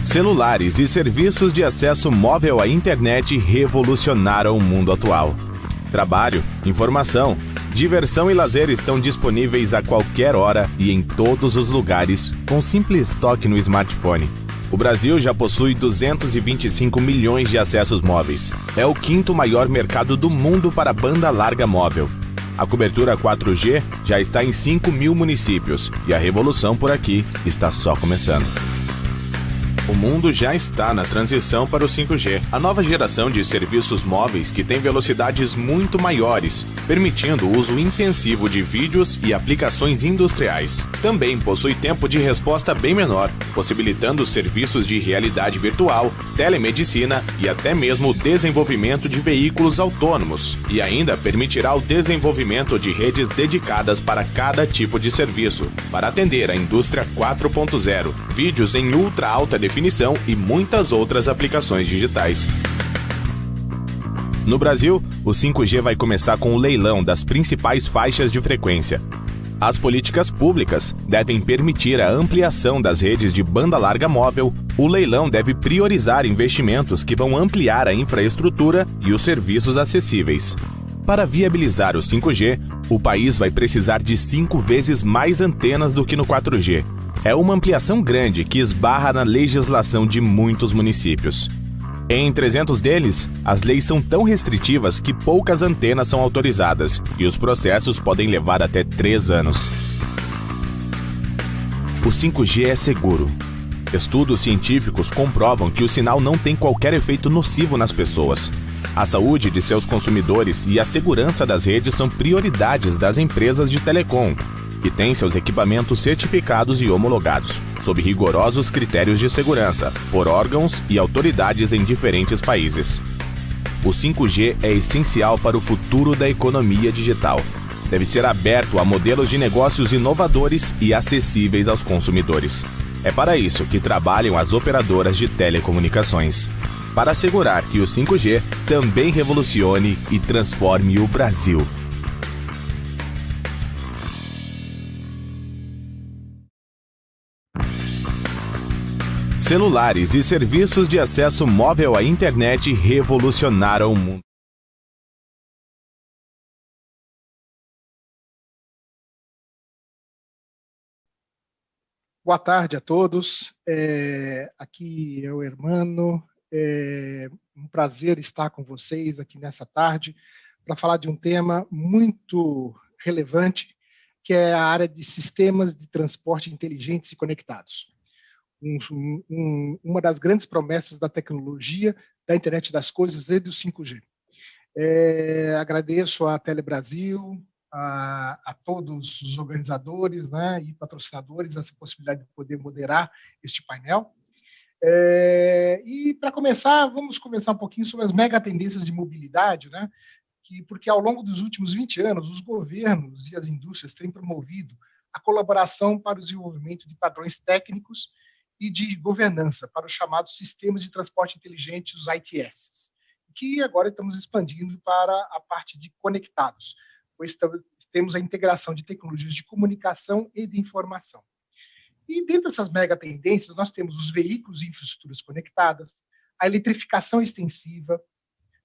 Celulares e serviços de acesso móvel à internet revolucionaram o mundo atual. Trabalho, informação, diversão e lazer estão disponíveis a qualquer hora e em todos os lugares, com simples toque no smartphone. O Brasil já possui 225 milhões de acessos móveis. É o quinto maior mercado do mundo para banda larga móvel. A cobertura 4G já está em 5 mil municípios e a revolução por aqui está só começando. O mundo já está na transição para o 5G, a nova geração de serviços móveis que tem velocidades muito maiores, permitindo o uso intensivo de vídeos e aplicações industriais. Também possui tempo de resposta bem menor, possibilitando serviços de realidade virtual, telemedicina e até mesmo o desenvolvimento de veículos autônomos. E ainda permitirá o desenvolvimento de redes dedicadas para cada tipo de serviço, para atender a indústria 4.0, vídeos em ultra alta definição e muitas outras aplicações digitais. No Brasil, o 5G vai começar com o leilão das principais faixas de frequência. As políticas públicas devem permitir a ampliação das redes de banda larga móvel. O leilão deve priorizar investimentos que vão ampliar a infraestrutura e os serviços acessíveis. Para viabilizar o 5G, o país vai precisar de 5 vezes mais antenas do que no 4G. É uma ampliação grande que esbarra na legislação de muitos municípios. Em 300 deles, as leis são tão restritivas que poucas antenas são autorizadas e os processos podem levar até 3 anos. O 5G é seguro. Estudos científicos comprovam que o sinal não tem qualquer efeito nocivo nas pessoas. A saúde de seus consumidores e a segurança das redes são prioridades das empresas de telecom, que têm seus equipamentos certificados e homologados, sob rigorosos critérios de segurança, por órgãos e autoridades em diferentes países. O 5G é essencial para o futuro da economia digital. Deve ser aberto a modelos de negócios inovadores e acessíveis aos consumidores. É para isso que trabalham as operadoras de telecomunicações, para assegurar que o 5G também revolucione e transforme o Brasil. Celulares e serviços de acesso móvel à internet revolucionaram o mundo. Boa tarde a todos. Aqui é o Hermano. É um prazer estar com vocês aqui nessa tarde para falar de um tema muito relevante, que é a área de sistemas de transporte inteligentes e conectados. Uma das grandes promessas da tecnologia, da internet das coisas e do 5G. Agradeço à Telebrasil, a todos os organizadores, né, e patrocinadores essa possibilidade de poder moderar este painel. E para começar, vamos conversar um pouquinho sobre as mega tendências de mobilidade, né, porque ao longo dos últimos 20 anos, os governos e as indústrias têm promovido a colaboração para o desenvolvimento de padrões técnicos e de governança para os chamados sistemas de transporte inteligente, os ITS, que agora estamos expandindo para a parte de conectados, pois temos a integração de tecnologias de comunicação e de informação. E dentro dessas mega tendências, nós temos os veículos e infraestruturas conectadas, a eletrificação extensiva,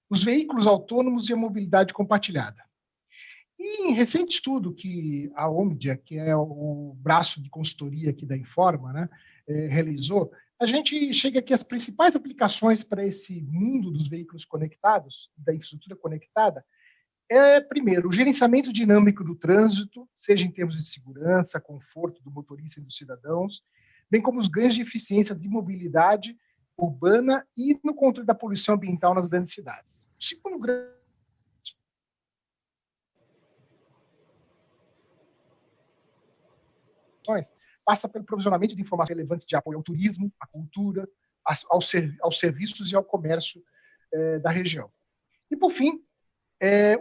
os veículos autônomos e a mobilidade compartilhada. E em recente estudo que a Omdia, que é o braço de consultoria aqui da Informa, né, realizou, a gente chega aqui às principais aplicações para esse mundo dos veículos conectados, da infraestrutura conectada. Primeiro, o gerenciamento dinâmico do trânsito, seja em termos de segurança, conforto do motorista e dos cidadãos, bem como os ganhos de eficiência de mobilidade urbana e no controle da poluição ambiental nas grandes cidades. O segundo grande passa pelo provisionamento de informações relevantes de apoio ao turismo, à cultura, aos serviços e ao comércio da região. E, por fim,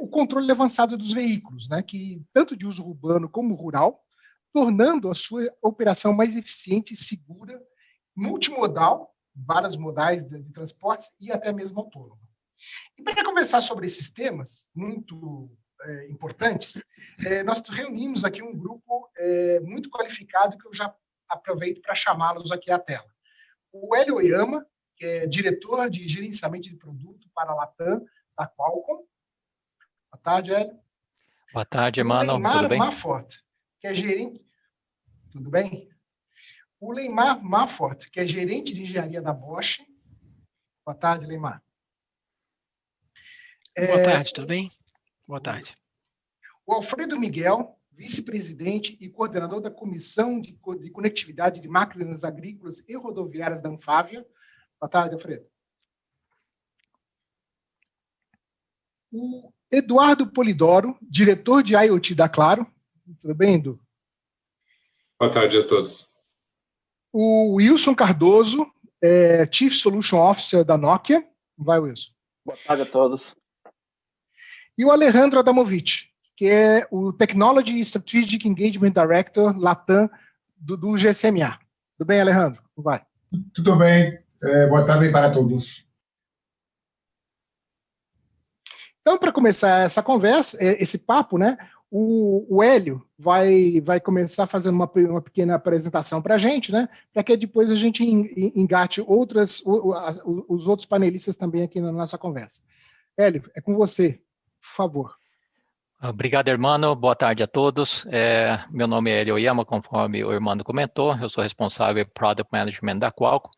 o controle avançado dos veículos, né, que tanto de uso urbano como rural, tornando a sua operação mais eficiente e segura, multimodal, várias modais de transportes e até mesmo autônoma. E para conversar sobre esses temas muito importantes, nós reunimos aqui um grupo muito qualificado que eu já aproveito para chamá-los aqui à tela. O Hélio Oyama, que é diretor de gerenciamento de produto para a Latam, da Qualcomm. Boa tarde, Hélio. Boa tarde, O Emmanuel. Tudo Leymar bem? Maffort, que é gerente... Tudo bem? O Leymar Maffort, que é gerente de engenharia da Bosch. Boa tarde, Leymar. Boa tarde, tudo bem? Boa tarde. O Alfredo Miguel, vice-presidente e coordenador da Comissão de Conectividade de Máquinas Agrícolas e Rodoviárias da Anfávia. Boa tarde, Alfredo. O Eduardo Polidoro, diretor de IoT da Claro. Tudo bem, Edu? Boa tarde a todos. O Wilson Cardoso, Chief Solution Officer da Nokia. Vai, Wilson. Boa tarde a todos. E o Alejandro Adamovich, que é o Technology Strategic Engagement Director Latam do GSMA. Tudo bem, Alejandro? Vai. Tudo bem. Boa tarde para todos. Então, para começar essa conversa, esse papo, né, o Hélio vai começar fazendo uma pequena apresentação para a gente, né, para que depois a gente engate os outros panelistas também aqui na nossa conversa. Hélio, é com você, por favor. Obrigado, Hermano. Boa tarde a todos. Meu nome é Hélio Oyama, conforme o Hermano comentou. Eu sou responsável por Product Management da Qualcomm.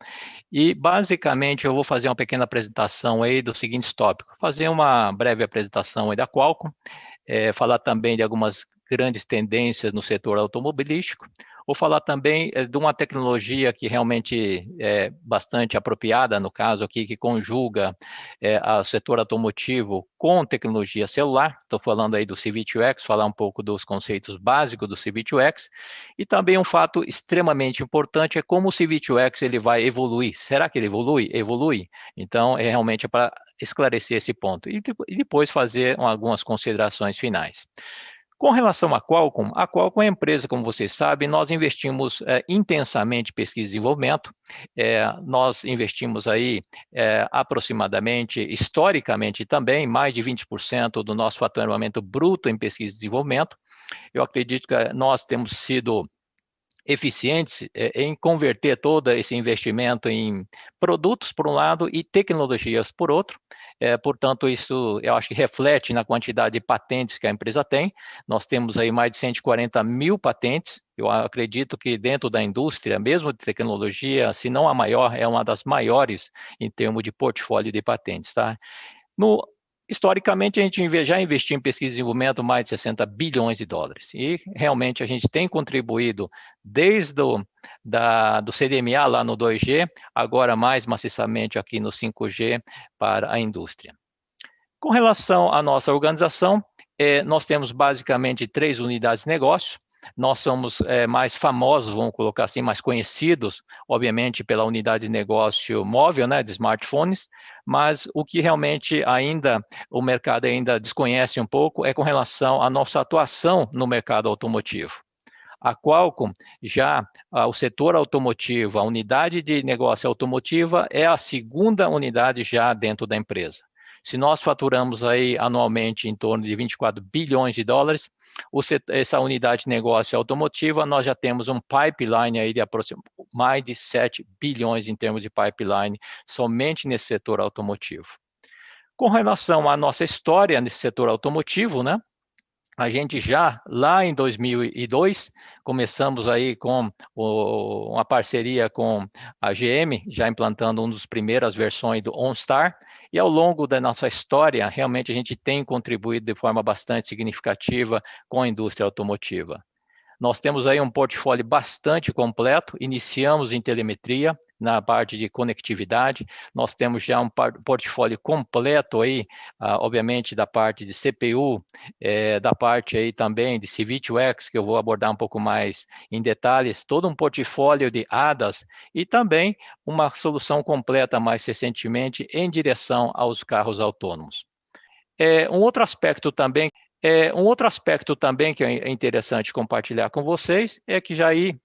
E, basicamente, eu vou fazer uma pequena apresentação aí dos seguintes tópicos. Fazer uma breve apresentação aí da Qualcomm, falar também de algumas grandes tendências no setor automobilístico. Vou falar também de uma tecnologia que realmente é bastante apropriada, no caso aqui, que conjuga o setor automotivo com tecnologia celular. Estou falando aí do C-V2X, falar um pouco dos conceitos básicos do C-V2X. E também um fato extremamente importante é como o C-V2X ele vai evoluir. Será que ele evolui? Evolui. Então, realmente para esclarecer esse ponto. E depois fazer algumas considerações finais. Com relação à Qualcomm é uma empresa, como vocês sabem, nós investimos intensamente em pesquisa e desenvolvimento. Nós investimos aí aproximadamente, historicamente também, mais de 20% do nosso faturamento bruto em pesquisa e desenvolvimento. Eu acredito que nós temos sido eficientes em converter todo esse investimento em produtos, por um lado, e tecnologias, por outro. Portanto, isso eu acho que reflete na quantidade de patentes que a empresa tem. Nós temos aí mais de 140 mil patentes. Eu acredito que dentro da indústria, mesmo de tecnologia, se não a maior, é uma das maiores em termos de portfólio de patentes, tá? Historicamente, a gente já investiu em pesquisa e desenvolvimento mais de 60 bilhões de dólares. E, realmente, a gente tem contribuído desde do CDMA lá no 2G, agora mais maciçamente aqui no 5G para a indústria. Com relação à nossa organização, nós temos basicamente 3 unidades de negócio. Nós somos mais famosos, vamos colocar assim, mais conhecidos, obviamente, pela unidade de negócio móvel, né, de smartphones, mas o que realmente o mercado ainda desconhece um pouco é com relação à nossa atuação no mercado automotivo. A Qualcomm, o setor automotivo, a unidade de negócio automotiva é a segunda unidade já dentro da empresa. Se nós faturamos aí anualmente em torno de 24 bilhões de dólares, essa unidade de negócio automotiva, nós já temos um pipeline aí de aproximadamente mais de 7 bilhões em termos de pipeline, somente nesse setor automotivo. Com relação à nossa história nesse setor automotivo, né? A gente já, lá em 2002, começamos aí com uma parceria com a GM, já implantando uma das primeiras versões do OnStar, e ao longo da nossa história, realmente a gente tem contribuído de forma bastante significativa com a indústria automotiva. Nós temos aí um portfólio bastante completo, iniciamos em telemetria, na parte de conectividade, nós temos já um portfólio completo aí, obviamente da parte de CPU, da parte aí também de C-V2X, que eu vou abordar um pouco mais em detalhes, todo um portfólio de ADAS e também uma solução completa mais recentemente em direção aos carros autônomos. Um outro aspecto também que é interessante compartilhar com vocês é que já aí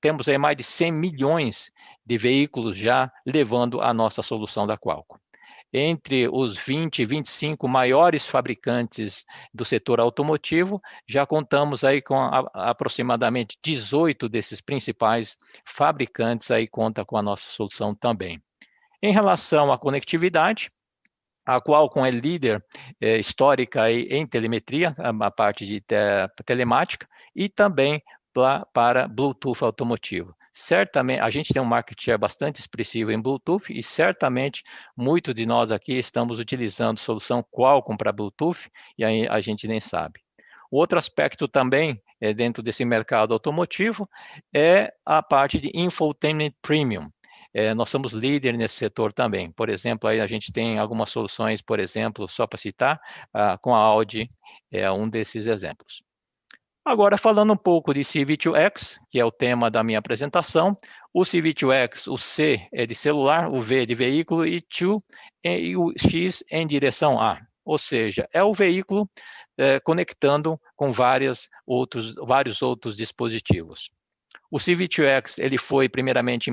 temos aí mais de 100 milhões de veículos já levando a nossa solução da Qualcomm. entre os 20 e 25 maiores fabricantes do setor automotivo, já contamos aí com aproximadamente 18 desses principais fabricantes aí conta com a nossa solução também. Em relação à conectividade, a Qualcomm é líder histórica aí em telemetria, a parte de telemática, e também para Bluetooth automotivo. Certamente, a gente tem um market share bastante expressivo em Bluetooth e certamente muitos de nós aqui estamos utilizando solução Qualcomm para Bluetooth e aí a gente nem sabe. O outro aspecto também dentro desse mercado automotivo é a parte de Infotainment Premium. Nós somos líder nesse setor também. Por exemplo, aí a gente tem algumas soluções, por exemplo, só para citar, com a Audi é um desses exemplos. Agora, falando um pouco de CV2X, que é o tema da minha apresentação, o CV2X, o C é de celular, o V é de veículo e o X em direção A. Ou seja, é o veículo conectando com vários outros dispositivos. O CV2X ele foi primeiramente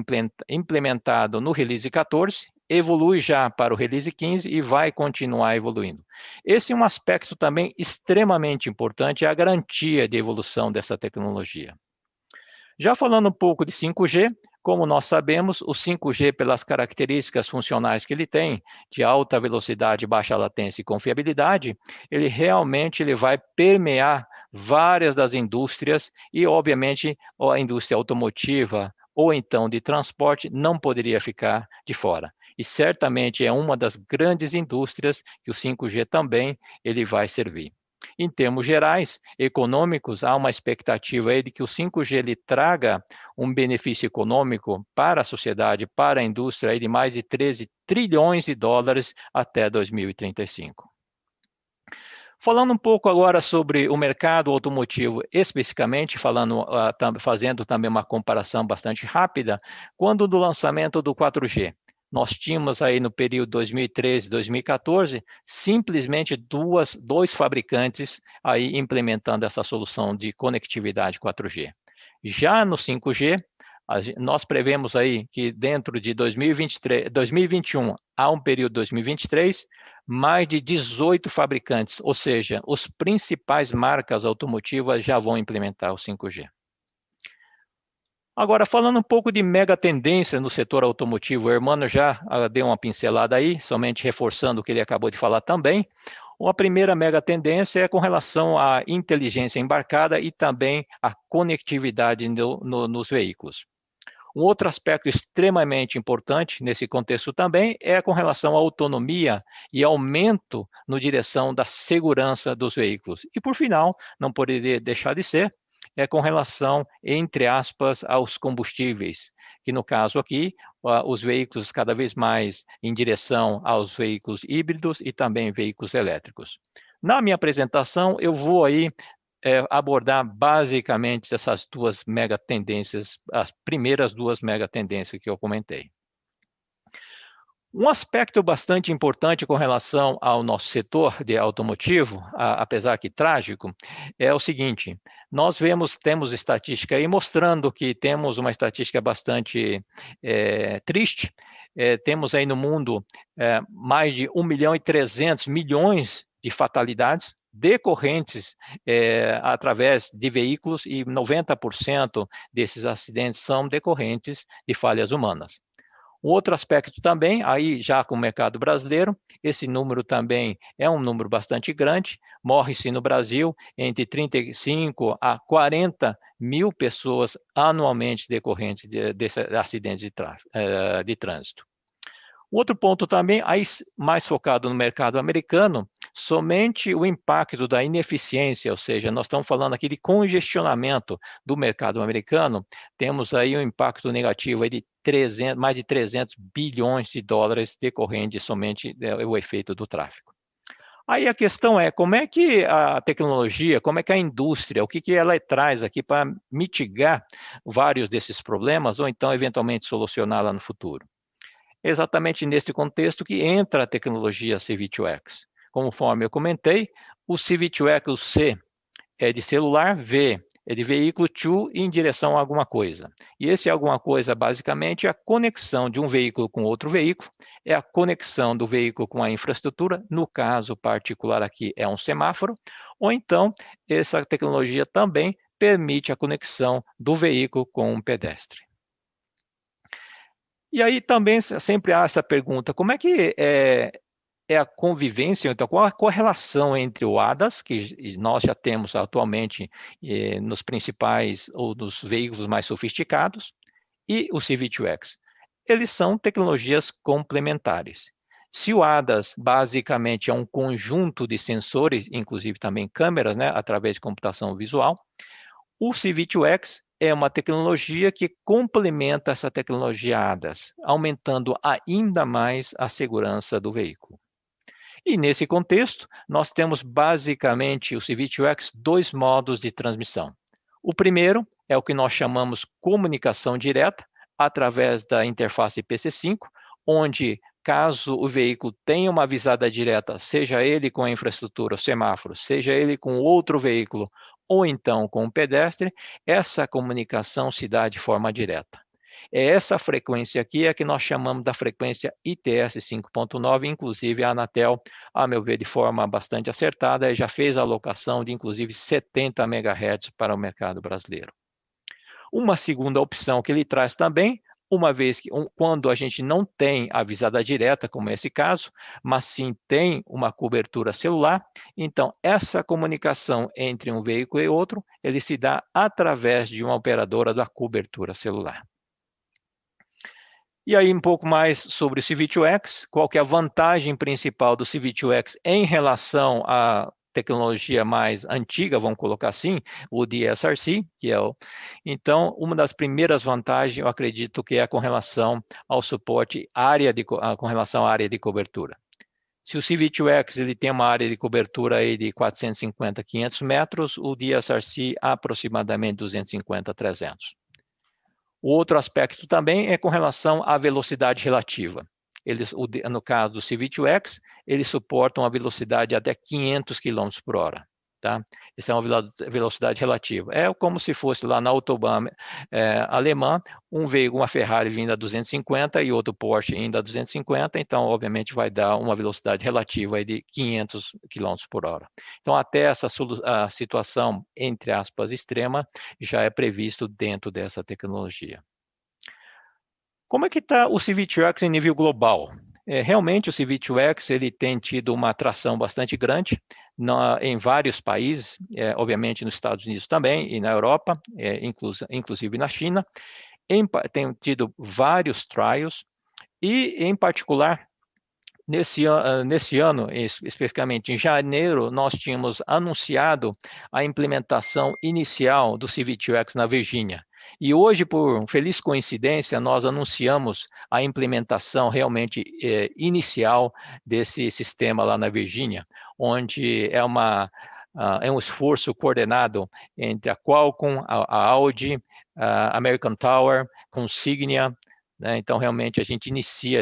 implementado no Release 14, evolui já para o Release 15 e vai continuar evoluindo. Esse é um aspecto também extremamente importante, é a garantia de evolução dessa tecnologia. Já falando um pouco de 5G, como nós sabemos, o 5G, pelas características funcionais que ele tem, de alta velocidade, baixa latência e confiabilidade, ele realmente vai permear várias das indústrias e, obviamente, a indústria automotiva ou então de transporte não poderia ficar de fora. E certamente é uma das grandes indústrias que o 5G também ele vai servir. Em termos gerais, econômicos, há uma expectativa aí de que o 5G ele traga um benefício econômico para a sociedade, para a indústria, aí de mais de 13 trilhões de dólares até 2035. Falando um pouco agora sobre o mercado automotivo, especificamente, fazendo também uma comparação bastante rápida, quando do lançamento do 4G, nós tínhamos aí no período 2013 e 2014, simplesmente dois fabricantes aí implementando essa solução de conectividade 4G. Já no 5G, nós prevemos aí que dentro de 2021 a um período 2023, mais de 18 fabricantes, ou seja, os principais marcas automotivas já vão implementar o 5G. Agora, falando um pouco de mega tendência no setor automotivo, o Hermano já deu uma pincelada aí, somente reforçando o que ele acabou de falar também. A primeira mega tendência é com relação à inteligência embarcada e também à conectividade nos veículos. Um outro aspecto extremamente importante nesse contexto também é com relação à autonomia e aumento na direção da segurança dos veículos. E, por final, não poderia deixar de ser, é com relação, entre aspas, aos combustíveis, que no caso aqui, os veículos cada vez mais em direção aos veículos híbridos e também veículos elétricos. Na minha apresentação, eu vou aí abordar basicamente essas duas mega tendências, as primeiras duas mega tendências que eu comentei. Um aspecto bastante importante com relação ao nosso setor de automotivo, apesar que trágico, é o seguinte: nós temos estatística aí mostrando que temos uma estatística bastante triste. Temos aí no mundo mais de 1.300.000.000 de fatalidades decorrentes através de veículos e 90% desses acidentes são decorrentes de falhas humanas. O outro aspecto também, aí já com o mercado brasileiro, esse número também é um número bastante grande, morre-se no Brasil entre 35 a 40 mil pessoas anualmente decorrentes desse acidente de trânsito. O outro ponto também, aí mais focado no mercado americano, somente o impacto da ineficiência, ou seja, nós estamos falando aqui de congestionamento do mercado americano, temos aí um impacto negativo aí de mais de 300 bilhões de dólares decorrente somente do efeito do tráfego. Aí a questão é, como é que a tecnologia, como é que a indústria, o que ela traz aqui para mitigar vários desses problemas ou então eventualmente solucionar lá no futuro? Exatamente nesse contexto que entra a tecnologia CV2X. Conforme eu comentei, o CV2X, o C é de celular, V é de veículo, to em direção a alguma coisa. E esse alguma coisa, basicamente, é a conexão de um veículo com outro veículo, é a conexão do veículo com a infraestrutura, no caso particular aqui é um semáforo, ou então essa tecnologia também permite a conexão do veículo com um pedestre. E aí também sempre há essa pergunta, como é que é a convivência, então qual a correlação entre o ADAS, que nós já temos atualmente nos principais ou nos veículos mais sofisticados, e o C-V2X? Eles são tecnologias complementares. Se o ADAS basicamente é um conjunto de sensores, inclusive também câmeras, né, através de computação visual, o C-V2X é uma tecnologia que complementa essa tecnologia ADAS, aumentando ainda mais a segurança do veículo. E nesse contexto, nós temos basicamente o C-V2X dois modos de transmissão. O primeiro é o que nós chamamos comunicação direta, através da interface PC5, onde, caso o veículo tenha uma avisada direta, seja ele com a infraestrutura, o semáforo, seja ele com outro veículo, ou então com um pedestre, essa comunicação se dá de forma direta. É essa frequência aqui que nós chamamos da frequência ITS 5.9, inclusive a Anatel, a meu ver, de forma bastante acertada, já fez a alocação de inclusive 70 MHz para o mercado brasileiro. Uma segunda opção que ele traz também, uma vez que quando a gente não tem avisada direta, como é esse caso, mas sim tem uma cobertura celular, então essa comunicação entre um veículo e outro, ele se dá através de uma operadora da cobertura celular. E aí um pouco mais sobre o C-V2X, qual que é a vantagem principal do C-V2X em relação à tecnologia mais antiga, vamos colocar assim, o DSRC, que é o... Então, uma das primeiras vantagens, eu acredito que é com relação ao suporte com relação à área de cobertura. Se o C-V2X ele tem uma área de cobertura aí de 450 a 500 metros, o DSRC aproximadamente 250 a 300. O outro aspecto também é com relação à velocidade relativa. No caso do C-V2X, eles suportam a velocidade até 500 km por hora. Tá? Essa é uma velocidade relativa. É como se fosse lá na Autobahn alemã, um veículo, uma Ferrari vindo a 250 e outro Porsche indo a 250, então, obviamente, vai dar uma velocidade relativa aí de 500 km por hora. Então, até essa situação, entre aspas, extrema, já é previsto dentro dessa tecnologia. Como é que está o C-V2X em nível global? Realmente, o C-V2X ele tem tido uma atração bastante grande em vários países, obviamente nos Estados Unidos também, e na Europa, inclusive na China. Tem tido vários trials, e, em particular, nesse ano, especificamente em janeiro, nós tínhamos anunciado a implementação inicial do C-V2X na Virgínia. E hoje, por feliz coincidência, nós anunciamos a implementação realmente inicial desse sistema lá na Virgínia, onde é um esforço coordenado entre a Qualcomm, a Audi, a American Tower, Consignia, né? Então, realmente, a gente inicia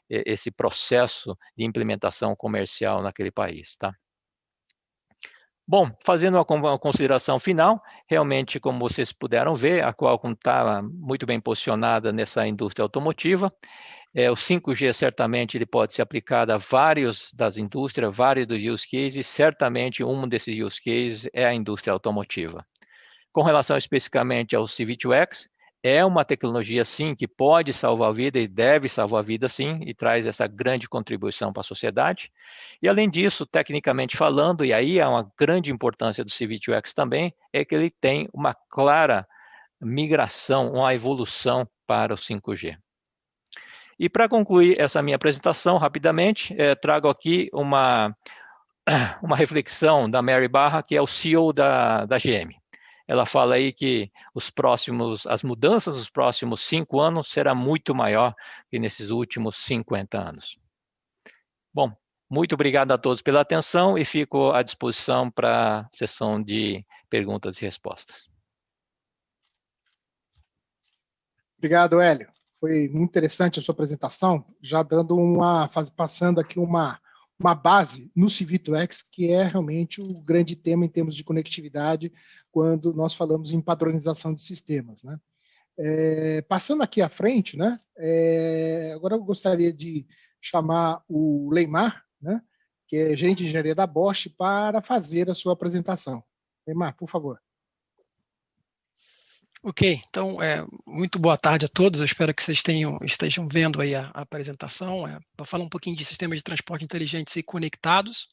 esse processo de implementação comercial naquele país, tá? Bom, fazendo uma consideração final, realmente, como vocês puderam ver, a Qualcomm está muito bem posicionada nessa indústria automotiva. O 5G, certamente, ele pode ser aplicado a vários das indústrias, vários dos use cases, certamente um desses use cases é a indústria automotiva. Com relação especificamente ao C-V2X, é uma tecnologia, sim, que pode salvar a vida e deve salvar a vida, sim, e traz essa grande contribuição para a sociedade. E, além disso, tecnicamente falando, e aí há uma grande importância do C-V2X também, é que ele tem uma clara migração, uma evolução para o 5G. E, para concluir essa minha apresentação, rapidamente, trago aqui uma reflexão da Mary Barra, que é o CEO da GM. Ela fala aí que as mudanças nos próximos 5 anos será muito maior que nesses últimos 50 anos. Bom, muito obrigado a todos pela atenção e fico à disposição para a sessão de perguntas e respostas. Obrigado, Hélio. Foi muito interessante a sua apresentação, já dando passando aqui uma base no C-V2X, que é realmente o grande tema em termos de conectividade quando nós falamos em padronização de sistemas, né? Passando aqui à frente, né? Agora eu gostaria de chamar o Leymar, né, que é gerente de engenharia da Bosch, para fazer a sua apresentação. Leymar, por favor. Ok, então, muito boa tarde a todos. Eu espero que vocês estejam vendo aí a apresentação. Vou falar um pouquinho de sistemas de transporte inteligentes e conectados.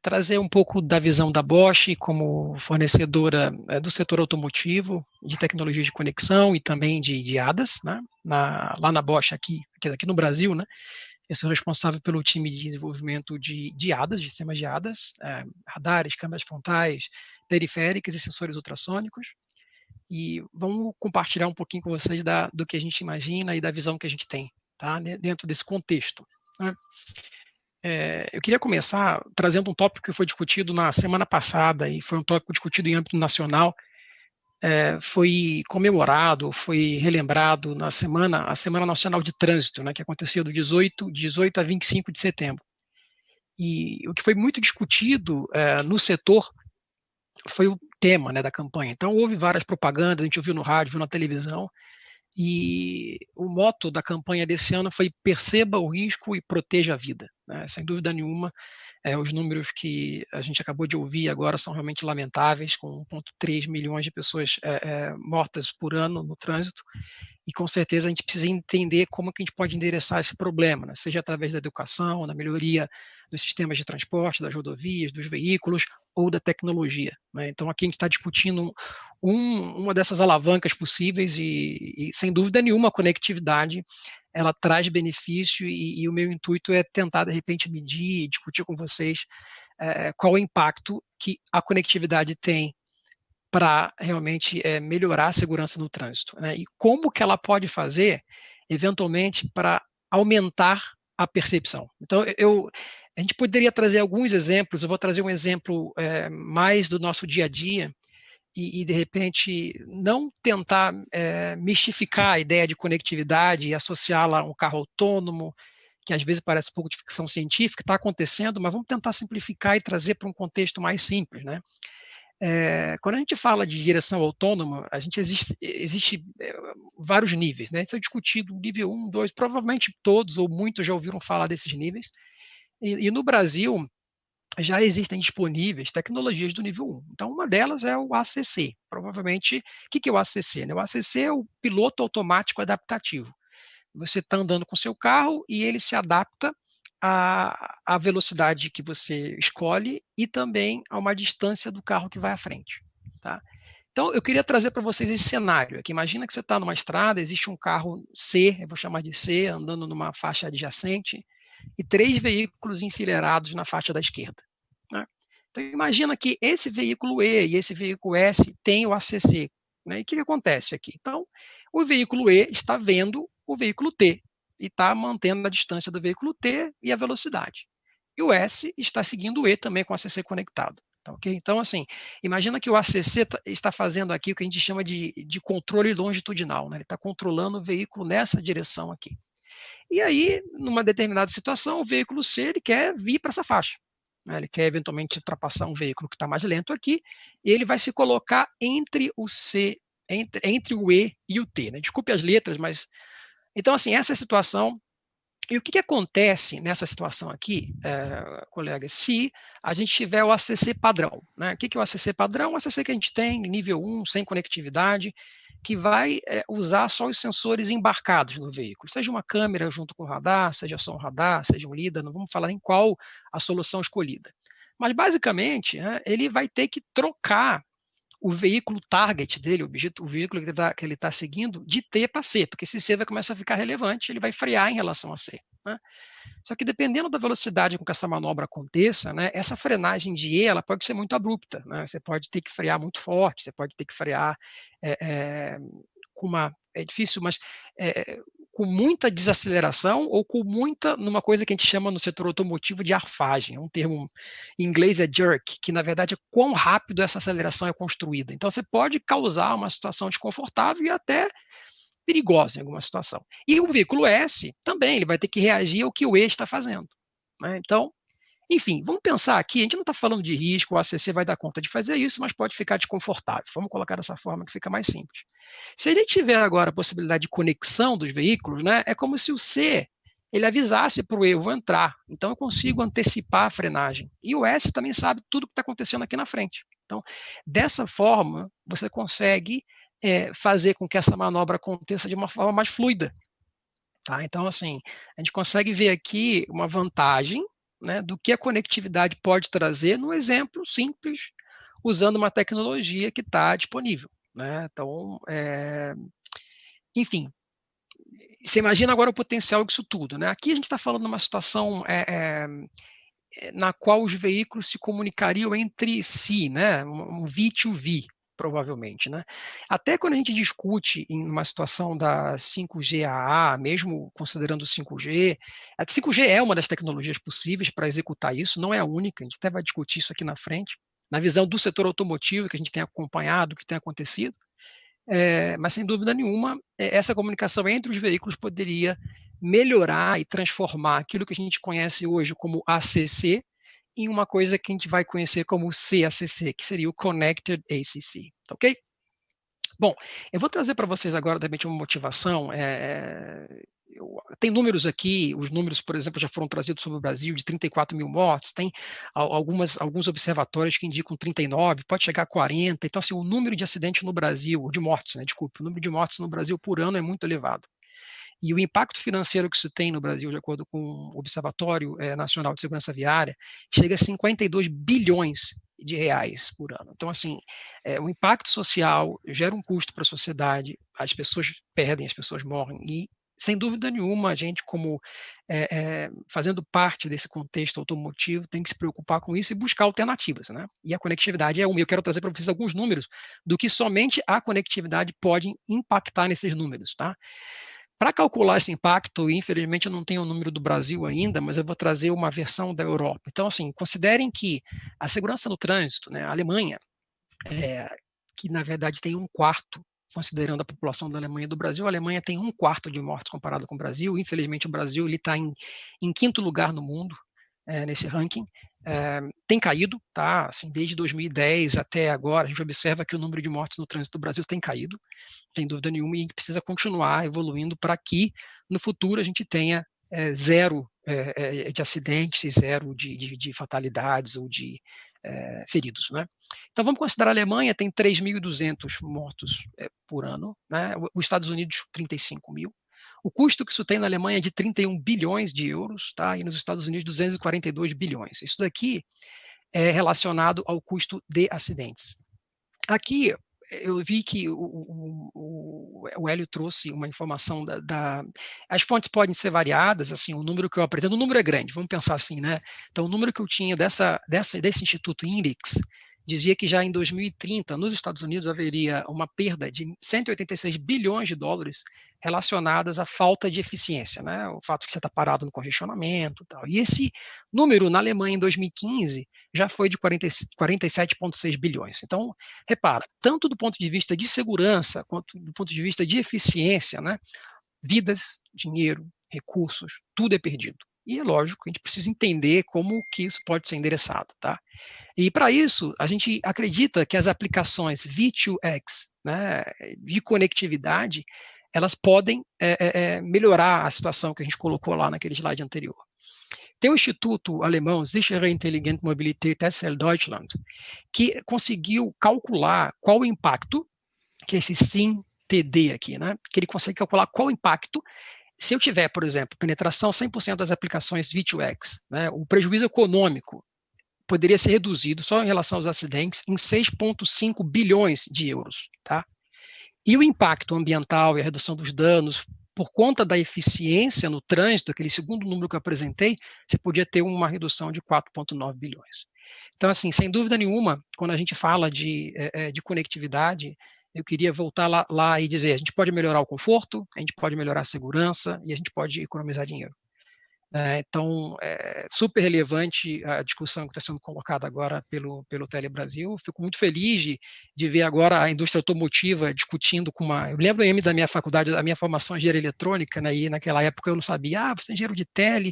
Trazer um pouco da visão da Bosch como fornecedora do setor automotivo, de tecnologia de conexão e também de ADAS, né? Lá na Bosch, aqui no Brasil, né? Eu sou responsável pelo time de desenvolvimento de ADAS, de sistemas de ADAS, radares, câmeras frontais, periféricas e sensores ultrassônicos. E vamos compartilhar um pouquinho com vocês do que a gente imagina e da visão que a gente tem, tá? Dentro desse contexto, né? Eu queria começar trazendo um tópico que foi discutido na semana passada e foi um tópico discutido em âmbito nacional. Foi comemorado, foi relembrado a Semana Nacional de Trânsito, né, que aconteceu do 18 a 25 de setembro. E o que foi muito discutido no setor foi o tema, né, da campanha. Então, houve várias propagandas, a gente ouviu no rádio, viu na televisão, e o motto da campanha desse ano foi perceba o risco e proteja a vida, né? Sem dúvida nenhuma, os números que a gente acabou de ouvir agora são realmente lamentáveis, com 1,3 milhões de pessoas mortas por ano no trânsito, e com certeza a gente precisa entender como que a gente pode endereçar esse problema, né? Seja através da educação, da melhoria dos sistemas de transporte, das rodovias, dos veículos ou da tecnologia, né? Então aqui a gente está discutindo uma dessas alavancas possíveis e sem dúvida nenhuma a conectividade ela traz benefício e o meu intuito é tentar de repente medir e discutir com vocês qual o impacto que a conectividade tem para realmente melhorar a segurança no trânsito, né? E como que ela pode fazer, eventualmente, para aumentar a percepção. Então, a gente poderia trazer alguns exemplos, eu vou trazer um exemplo mais do nosso dia a dia, e de repente, não tentar mistificar a ideia de conectividade e associá-la a um carro autônomo, que às vezes parece um pouco de ficção científica, está acontecendo, mas vamos tentar simplificar e trazer para um contexto mais simples, né? Quando a gente fala de direção autônoma, existe vários níveis, né? Isso é discutido nível 1, 2, provavelmente todos ou muitos já ouviram falar desses níveis, e no Brasil já existem disponíveis tecnologias do nível 1. Então, uma delas é o ACC. Provavelmente, o que é o ACC, né? O ACC é o piloto automático adaptativo. Você está andando com o seu carro e ele se adapta à velocidade que você escolhe e também a uma distância do carro que vai à frente, tá? Então, eu queria trazer para vocês esse cenário aqui. Imagina que você está numa estrada, existe um carro C, eu vou chamar de C, andando numa faixa adjacente, e 3 veículos enfileirados na faixa da esquerda, né? Então, imagina que esse veículo E e esse veículo S têm o ACC, né? E o que acontece aqui? Então, o veículo E está vendo o veículo T e está mantendo a distância do veículo T e a velocidade. E o S está seguindo o E também com o ACC conectado. Tá, okay? Então, assim, imagina que o ACC está fazendo aqui o que a gente chama de controle longitudinal, né? Ele está controlando o veículo nessa direção aqui. E aí, numa determinada situação, o veículo C ele quer vir para essa faixa, né? Ele quer eventualmente ultrapassar um veículo que está mais lento aqui, e ele vai se colocar entre o C, entre o E e o T, né? Desculpe as letras, mas... Então, assim, essa é a situação. E o que acontece nessa situação aqui, colega, se a gente tiver o ACC padrão, né? O que é o ACC padrão? O ACC que a gente tem, nível 1, sem conectividade, que vai usar só os sensores embarcados no veículo, seja uma câmera junto com o radar, seja só um radar, seja um LiDAR, não vamos falar em qual a solução escolhida. Mas, basicamente, ele vai ter que trocar o veículo target dele, o veículo que ele está seguindo, de T para C, porque se C vai começar a ficar relevante, ele vai frear em relação a C, né? Só que dependendo da velocidade com que essa manobra aconteça, né, essa frenagem de E ela pode ser muito abrupta, né? Você pode ter que frear muito forte, você pode ter que frear com uma... É difícil, mas... com muita desaceleração ou com muita, numa coisa que a gente chama no setor automotivo de arfagem, um termo em inglês é jerk, que na verdade é quão rápido essa aceleração é construída. Então você pode causar uma situação desconfortável e até perigosa em alguma situação. E o veículo S também, ele vai ter que reagir ao que o E está fazendo, né? Então, enfim, vamos pensar aqui, a gente não está falando de risco, o ACC vai dar conta de fazer isso, mas pode ficar desconfortável. Vamos colocar dessa forma que fica mais simples. Se a gente tiver agora a possibilidade de conexão dos veículos, né, é como se o C ele avisasse para o Evo entrar. Então, eu consigo antecipar a frenagem. E o S também sabe tudo o que está acontecendo aqui na frente. Então, dessa forma, você consegue fazer com que essa manobra aconteça de uma forma mais fluida. Tá? Então, assim, a gente consegue ver aqui uma vantagem, né, do que a conectividade pode trazer no exemplo simples, usando uma tecnologia que está disponível. Né? Então, enfim, você imagina agora o potencial disso tudo. Né? Aqui a gente está falando de uma situação na qual os veículos se comunicariam entre si, né? Um V2V, provavelmente. Né? Até quando a gente discute em uma situação da 5G AA, mesmo considerando o 5G, a 5G é uma das tecnologias possíveis para executar isso, não é a única, a gente até vai discutir isso aqui na frente, na visão do setor automotivo, que a gente tem acompanhado, o que tem acontecido, mas sem dúvida nenhuma, essa comunicação entre os veículos poderia melhorar e transformar aquilo que a gente conhece hoje como ACC em uma coisa que a gente vai conhecer como CACC, que seria o Connected ACC, ok? Bom, eu vou trazer para vocês agora também uma motivação. Tem números aqui, os números, por exemplo, já foram trazidos sobre o Brasil, de 34 mil mortes, tem alguns observatórios que indicam 39, pode chegar a 40, então assim, o número de acidentes no Brasil, de mortes, né, desculpe, o número de mortes no Brasil por ano é muito elevado. E o impacto financeiro que isso tem no Brasil, de acordo com o Observatório Nacional de Segurança Viária, chega a 52 bilhões de reais por ano. Então, assim, o impacto social gera um custo para a sociedade, as pessoas perdem, as pessoas morrem, e, sem dúvida nenhuma, a gente, como fazendo parte desse contexto automotivo, tem que se preocupar com isso e buscar alternativas. Né? E a conectividade é uma. Eu quero trazer para vocês alguns números do que somente a conectividade pode impactar nesses números. Tá? Para calcular esse impacto, infelizmente eu não tenho o número do Brasil ainda, mas eu vou trazer uma versão da Europa. Então, assim, considerem que a segurança no trânsito, né, a Alemanha, que na verdade tem 1/4, considerando a população da Alemanha e do Brasil, a Alemanha tem 1/4 de mortes comparado com o Brasil. Infelizmente o Brasil está em 5º lugar no mundo nesse ranking. Tem caído, tá? Assim, desde 2010 até agora, a gente observa que o número de mortes no trânsito do Brasil tem caído, sem dúvida nenhuma, e a gente precisa continuar evoluindo para que, no futuro, a gente tenha zero de acidentes e zero de fatalidades ou de feridos. Né? Então, vamos considerar a Alemanha tem 3.200 mortos por ano, né? Os Estados Unidos, 35 mil. O custo que isso tem na Alemanha é de 31 bilhões de euros, tá? E nos Estados Unidos, 242 bilhões. Isso daqui é relacionado ao custo de acidentes. Aqui, eu vi que o Hélio trouxe uma informação as fontes podem ser variadas, assim, o número que eu apresento, o número é grande, vamos pensar assim, né? Então, o número que eu tinha desse Instituto Index dizia que já em 2030, nos Estados Unidos, haveria uma perda de 186 bilhões de dólares relacionadas à falta de eficiência, né? O fato que você está parado no congestionamento e tal. E esse número, na Alemanha, em 2015, já foi de 47,6 bilhões. Então, repara, tanto do ponto de vista de segurança, quanto do ponto de vista de eficiência, né? Vidas, dinheiro, recursos, tudo é perdido. E é lógico, a gente precisa entender como que isso pode ser endereçado, tá? E para isso, a gente acredita que as aplicações V2X, né, de conectividade, elas podem melhorar a situação que a gente colocou lá naquele slide anterior. Tem o Instituto Alemão Sichere Intelligent Mobilität Testfeld Deutschland, que conseguiu calcular qual o impacto, que é esse SIM-TD aqui, né, que ele consegue calcular qual o impacto se eu tiver, por exemplo, penetração 100% das aplicações V2X, né, o prejuízo econômico poderia ser reduzido só em relação aos acidentes em 6,5 bilhões de euros. Tá? E o impacto ambiental e a redução dos danos por conta da eficiência no trânsito, aquele segundo número que eu apresentei, você podia ter uma redução de 4,9 bilhões. Então, assim, sem dúvida nenhuma, quando a gente fala de conectividade, eu queria voltar lá e dizer, a gente pode melhorar o conforto, a gente pode melhorar a segurança e a gente pode economizar dinheiro. Então, é super relevante a discussão que está sendo colocada agora pelo Tele Brasil. Fico muito feliz de ver agora a indústria automotiva discutindo com uma... Eu lembro da minha faculdade, a minha formação em engenharia eletrônica, né, e naquela época eu não sabia, você é engenheiro de tele,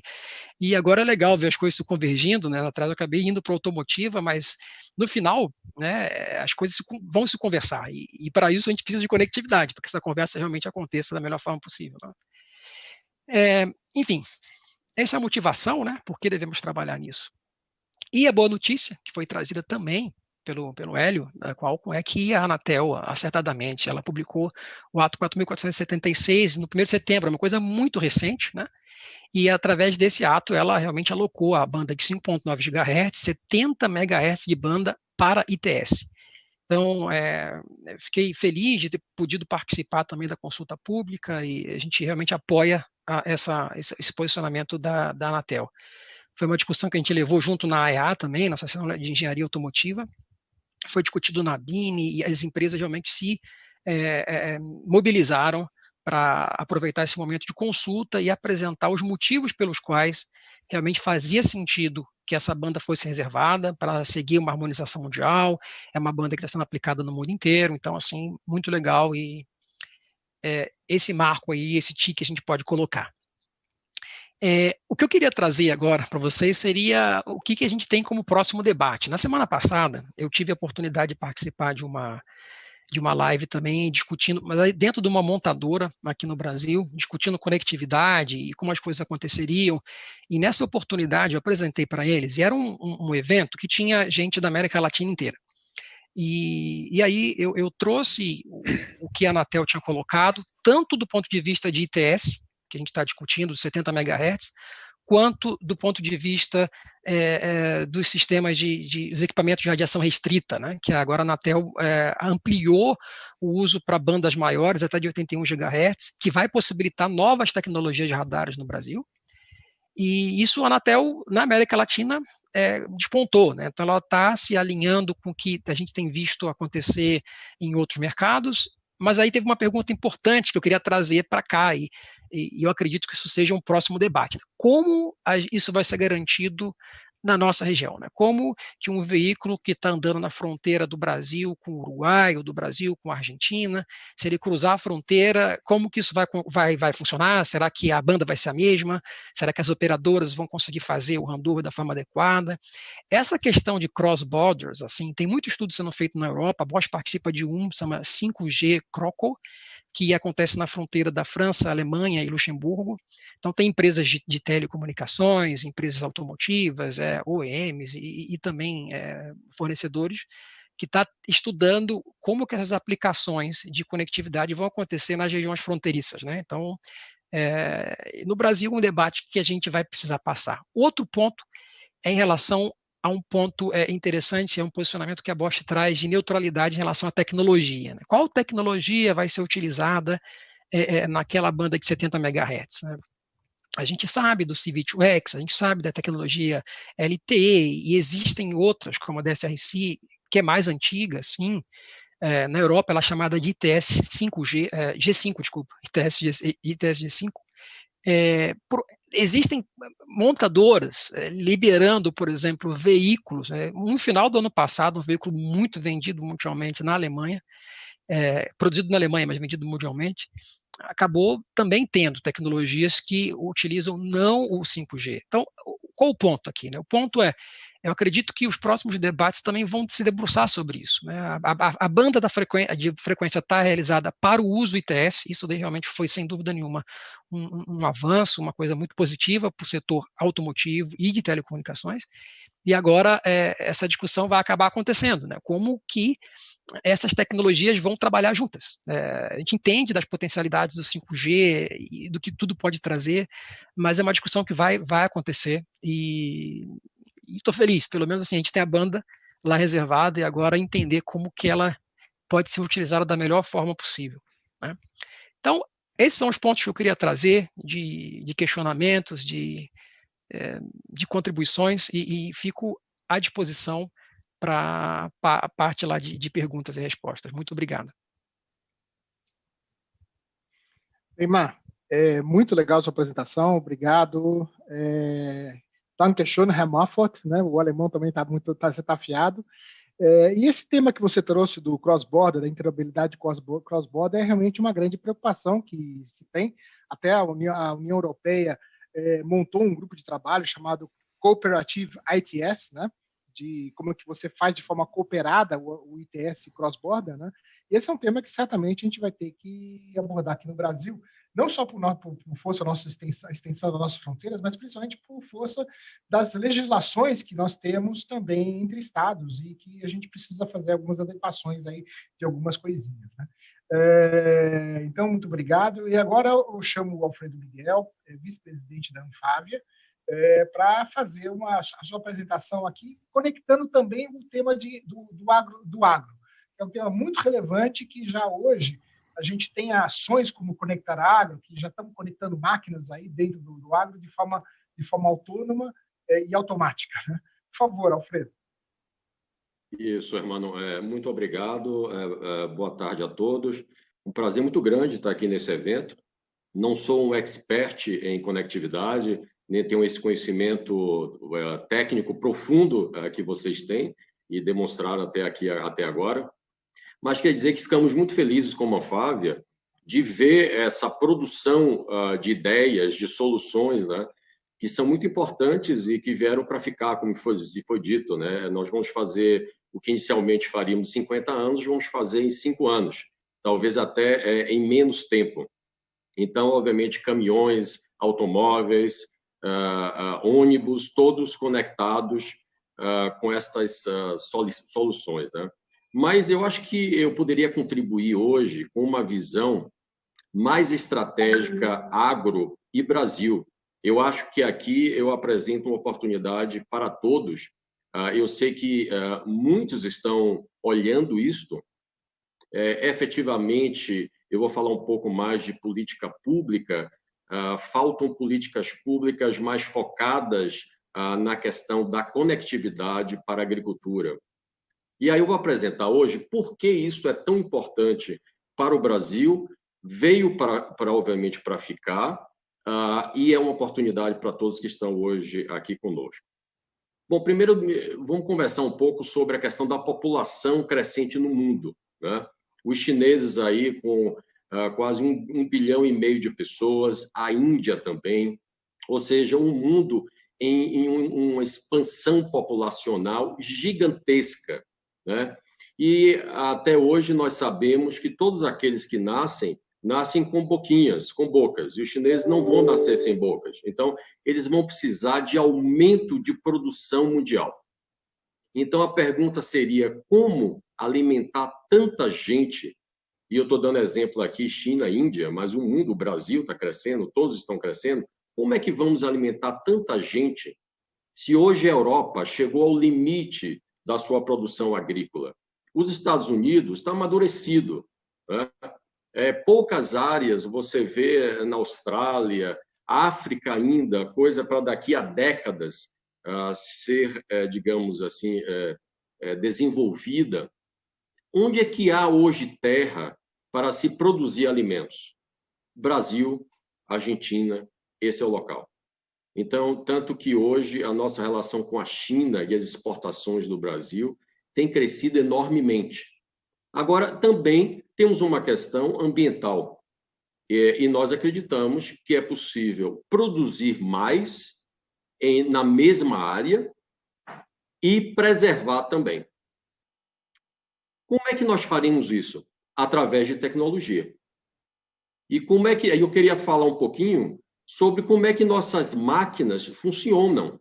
e agora é legal ver as coisas se convergindo, né, lá atrás eu acabei indo para a automotiva, mas no final, né, as coisas vão se conversar, e para isso a gente precisa de conectividade, para que essa conversa realmente aconteça da melhor forma possível. Né? Enfim, essa é a motivação, né? Por que devemos trabalhar nisso. E a boa notícia, que foi trazida também pelo Hélio, da Qualcomm, é que a Anatel, acertadamente, ela publicou o ato 4.476 no 1º de setembro, uma coisa muito recente, né? E através desse ato, ela realmente alocou a banda de 5.9 GHz, 70 MHz de banda para ITS. Então, fiquei feliz de ter podido participar também da consulta pública e a gente realmente apoia esse posicionamento da Anatel. Foi uma discussão que a gente levou junto na AEA também, na Associação de Engenharia Automotiva, foi discutido na BINE e as empresas realmente se mobilizaram para aproveitar esse momento de consulta e apresentar os motivos pelos quais realmente fazia sentido que essa banda fosse reservada para seguir uma harmonização mundial. É uma banda que está sendo aplicada no mundo inteiro, então, assim, muito legal e esse marco aí, esse tique a gente pode colocar. O que eu queria trazer agora para vocês seria o que a gente tem como próximo debate. Na semana passada, eu tive a oportunidade de participar de uma live também discutindo, mas aí dentro de uma montadora aqui no Brasil, discutindo conectividade e como as coisas aconteceriam. E nessa oportunidade eu apresentei para eles, e era um evento que tinha gente da América Latina inteira. E aí eu trouxe o que a Anatel tinha colocado, tanto do ponto de vista de ITS, que a gente está discutindo, dos 70 MHz, quanto do ponto de vista dos sistemas dos equipamentos de radiação restrita, né, que agora a Anatel ampliou o uso para bandas maiores, até de 81 GHz, que vai possibilitar novas tecnologias de radares no Brasil. E isso a Anatel, na América Latina, despontou, né? Então ela está se alinhando com o que a gente tem visto acontecer em outros mercados. Mas aí teve uma pergunta importante que eu queria trazer para cá, e eu acredito que isso seja um próximo debate. Como isso vai ser garantido na nossa região, né? Como que um veículo que está andando na fronteira do Brasil com o Uruguai, ou do Brasil com a Argentina, se ele cruzar a fronteira, como que isso vai funcionar? Será que a banda vai ser a mesma? Será que as operadoras vão conseguir fazer o handover da forma adequada? Essa questão de cross-borders, assim, tem muito estudo sendo feito na Europa, a Bosch participa de chama 5G Croco, que acontece na fronteira da França, Alemanha e Luxemburgo. Então, tem empresas de telecomunicações, empresas automotivas, OEMs e também fornecedores, que está estudando como que essas aplicações de conectividade vão acontecer nas regiões fronteiriças, né? Então, no Brasil, um debate que a gente vai precisar passar. Outro ponto é em relação a um ponto interessante, é um posicionamento que a Bosch traz de neutralidade em relação à tecnologia, né? Qual tecnologia vai ser utilizada naquela banda de 70 MHz, né? A gente sabe do C-V2X, a gente sabe da tecnologia LTE, e existem outras, como a DSRC, que é mais antiga, sim. Na Europa ela é chamada de ITS 5G, G5, desculpa, ITS G5. Existem montadoras liberando, por exemplo, veículos. No final do ano passado, um veículo muito vendido mundialmente na Alemanha, produzido na Alemanha, mas vendido mundialmente, acabou também tendo tecnologias que utilizam não o 5G. Então, qual o ponto aqui, né? O ponto eu acredito que os próximos debates também vão se debruçar sobre isso, né? A banda de frequência está realizada para o uso ITS, isso daí realmente foi, sem dúvida nenhuma, um avanço, uma coisa muito positiva para o setor automotivo e de telecomunicações, e agora essa discussão vai acabar acontecendo, né? Como que essas tecnologias vão trabalhar juntas. A gente entende das potencialidades do 5G e do que tudo pode trazer, mas é uma discussão que vai acontecer, e estou feliz, pelo menos assim, a gente tem a banda lá reservada e agora entender como que ela pode ser utilizada da melhor forma possível, né? Então, esses são os pontos que eu queria trazer de questionamentos, de contribuições, e fico à disposição para a parte lá de perguntas e respostas. Muito obrigado. Neymar, muito legal a sua apresentação, obrigado. Dankeschön, Herr Maffort, né? O alemão também está afiado. E esse tema que você trouxe do cross-border, da interoperabilidade cross-border, é realmente uma grande preocupação que se tem. Até a União Europeia montou um grupo de trabalho chamado Cooperative ITS, né? De como é que você faz de forma cooperada o ITS cross-border, né? E esse é um tema que certamente a gente vai ter que abordar aqui no Brasil. não só por força da nossa extensão das nossas fronteiras, mas principalmente por força das legislações que nós temos também entre estados e que a gente precisa fazer algumas adequações aí de algumas coisinhas, né? Então, muito obrigado. E agora eu chamo o Alfredo Miguel, vice-presidente da Anfávia, para fazer a sua apresentação aqui, conectando também o tema do agro. É um tema muito relevante que já hoje a gente tem ações como Conectar Agro, que já estamos conectando máquinas aí dentro do agro de forma autônoma e automática, né? Por favor, Alfredo. Isso, Hermano. Muito obrigado. Boa tarde a todos. Um prazer muito grande estar aqui nesse evento. Não sou um expert em conectividade, nem tenho esse conhecimento técnico profundo que vocês têm e demonstraram até agora. Mas quer dizer que ficamos muito felizes como a Anfávia de ver essa produção de ideias, de soluções, né, que são muito importantes e que vieram para ficar, como foi dito, né? Nós vamos fazer o que inicialmente faríamos em 50 anos, vamos fazer em 5 anos, talvez até em menos tempo. Então, obviamente, caminhões, automóveis, ônibus, todos conectados com estas soluções, né? Mas eu acho que eu poderia contribuir hoje com uma visão mais estratégica agro e Brasil. Eu acho que aqui eu apresento uma oportunidade para todos. Eu sei que muitos estão olhando isto. Efetivamente, eu vou falar um pouco mais de política pública. Faltam políticas públicas mais focadas na questão da conectividade para a agricultura. E aí eu vou apresentar hoje por que isso é tão importante para o Brasil, veio obviamente, para ficar, e é uma oportunidade para todos que estão hoje aqui conosco. Bom, primeiro, vamos conversar um pouco sobre a questão da população crescente no mundo, né? Os chineses aí com quase 1,5 bilhão de pessoas, a Índia também, ou seja, um mundo em uma expansão populacional gigantesca, né? E até hoje nós sabemos que todos aqueles que nascem com boquinhas, com bocas, e os chineses não vão nascer sem bocas. Então, eles vão precisar de aumento de produção mundial. Então, a pergunta seria como alimentar tanta gente, e eu estou dando exemplo aqui, China, Índia, mas o mundo, o Brasil está crescendo, todos estão crescendo, como é que vamos alimentar tanta gente se hoje a Europa chegou ao limite da sua produção agrícola? Os Estados Unidos está amadurecido, né? Poucas áreas você vê na Austrália, África ainda, coisa para daqui a décadas ser, digamos assim, desenvolvida. Onde é que há hoje terra para se produzir alimentos? Brasil, Argentina, esse é o local. Então, tanto que hoje a nossa relação com a China e as exportações do Brasil tem crescido enormemente. Agora, também temos uma questão ambiental. E nós acreditamos que é possível produzir mais na mesma área e preservar também. Como é que nós faremos isso? Através de tecnologia. E como é que... Eu queria falar um pouquinho sobre como é que nossas máquinas funcionam.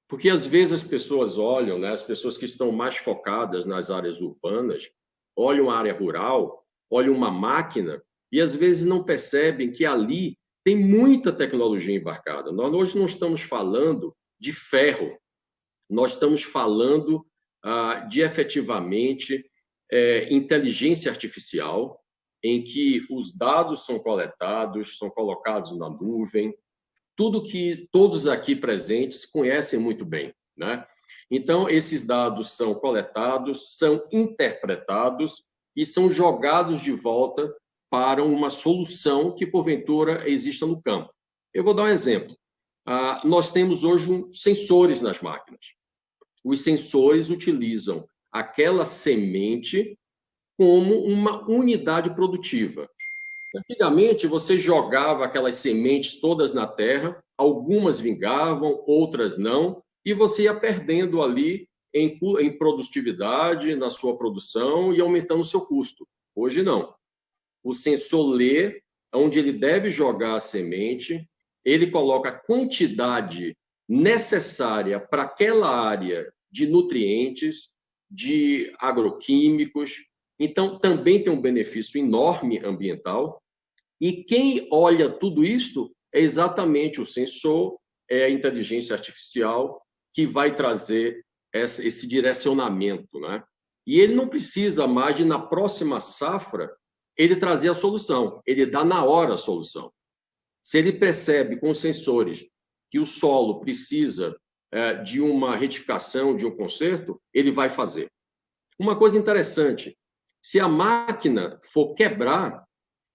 Porque, às vezes, as pessoas olham, né, as pessoas que estão mais focadas nas áreas urbanas, olham a área rural, olham uma máquina e, às vezes, não percebem que ali tem muita tecnologia embarcada. Nós hoje não estamos falando de ferro, nós estamos falando de, efetivamente, inteligência artificial, em que os dados são coletados, são colocados na nuvem, tudo que todos aqui presentes conhecem muito bem, né? Então, esses dados são coletados, são interpretados e são jogados de volta para uma solução que, porventura, exista no campo. Eu vou dar um exemplo. Nós temos hoje sensores nas máquinas. Os sensores utilizam aquela semente como uma unidade produtiva. Antigamente, você jogava aquelas sementes todas na terra, algumas vingavam, outras não, e você ia perdendo ali em produtividade, na sua produção e aumentando o seu custo. Hoje, não. O sensor lê onde ele deve jogar a semente, ele coloca a quantidade necessária para aquela área de nutrientes, de agroquímicos. Então, também tem um benefício enorme ambiental. E quem olha tudo isso é exatamente o sensor, é a inteligência artificial que vai trazer esse direcionamento, né? E ele não precisa mais de, na próxima safra, ele trazer a solução. Ele dá na hora a solução. Se ele percebe com os sensores que o solo precisa de uma retificação, de um conserto, ele vai fazer. Uma coisa interessante, se a máquina for quebrar,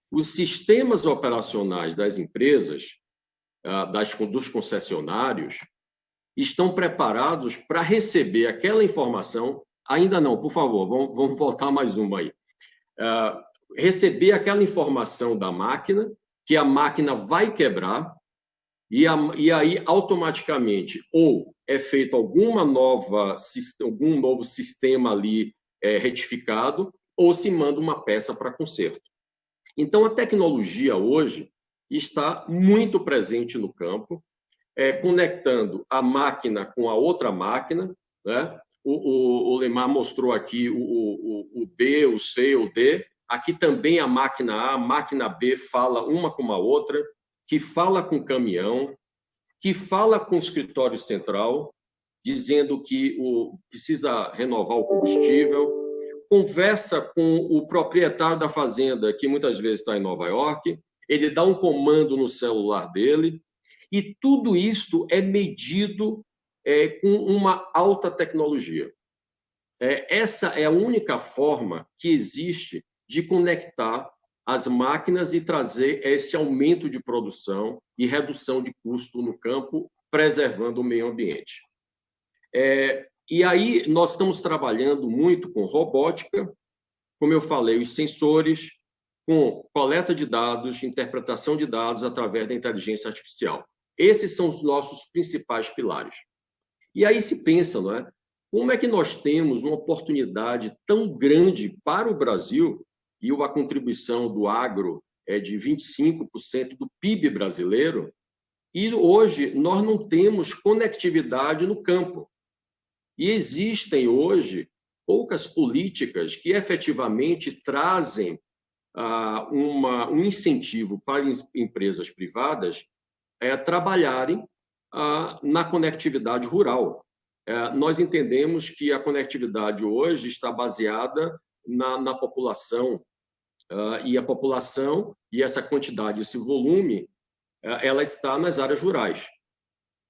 os sistemas operacionais das empresas, dos concessionários, estão preparados para receber aquela informação. Ainda não, por favor, vamos voltar mais uma aí. Receber aquela informação da máquina, que a máquina vai quebrar, e aí, automaticamente, ou é feito algum novo sistema ali retificado, ou se manda uma peça para conserto. Então, a tecnologia hoje está muito presente no campo, conectando a máquina com a outra máquina, né? O Lemar mostrou aqui o B, o C, o D. Aqui também a máquina B fala uma com a outra, que fala com o caminhão, que fala com o escritório central, dizendo que precisa renovar o combustível, conversa com o proprietário da fazenda, que muitas vezes está em Nova York, ele dá um comando no celular dele, e tudo isso é medido com uma alta tecnologia. Essa é a única forma que existe de conectar as máquinas e trazer esse aumento de produção e redução de custo no campo, preservando o meio ambiente. E aí nós estamos trabalhando muito com robótica, como eu falei, os sensores, com coleta de dados, interpretação de dados através da inteligência artificial. Esses são os nossos principais pilares. E aí se pensa, não é? Como é que nós temos uma oportunidade tão grande para o Brasil, e a contribuição do agro é de 25% do PIB brasileiro, e hoje nós não temos conectividade no campo. E existem hoje poucas políticas que efetivamente trazem um incentivo para empresas privadas trabalharem na conectividade rural. Nós entendemos que a conectividade hoje está baseada na população, e a população, e essa quantidade, esse volume, ela está nas áreas rurais.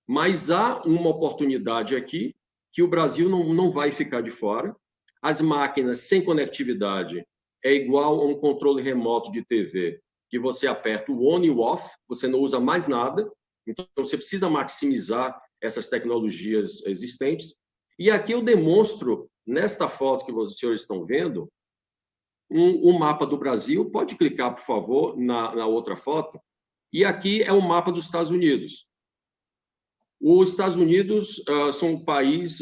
Mas há uma oportunidade aqui que o Brasil não vai ficar de fora. As máquinas sem conectividade é igual a um controle remoto de TV, que você aperta o on e o off, você não usa mais nada, então você precisa maximizar essas tecnologias existentes. E aqui eu demonstro, nesta foto que os senhores estão vendo, um mapa do Brasil. Pode clicar, por favor, na outra foto. E aqui é o mapa dos Estados Unidos. Os Estados Unidos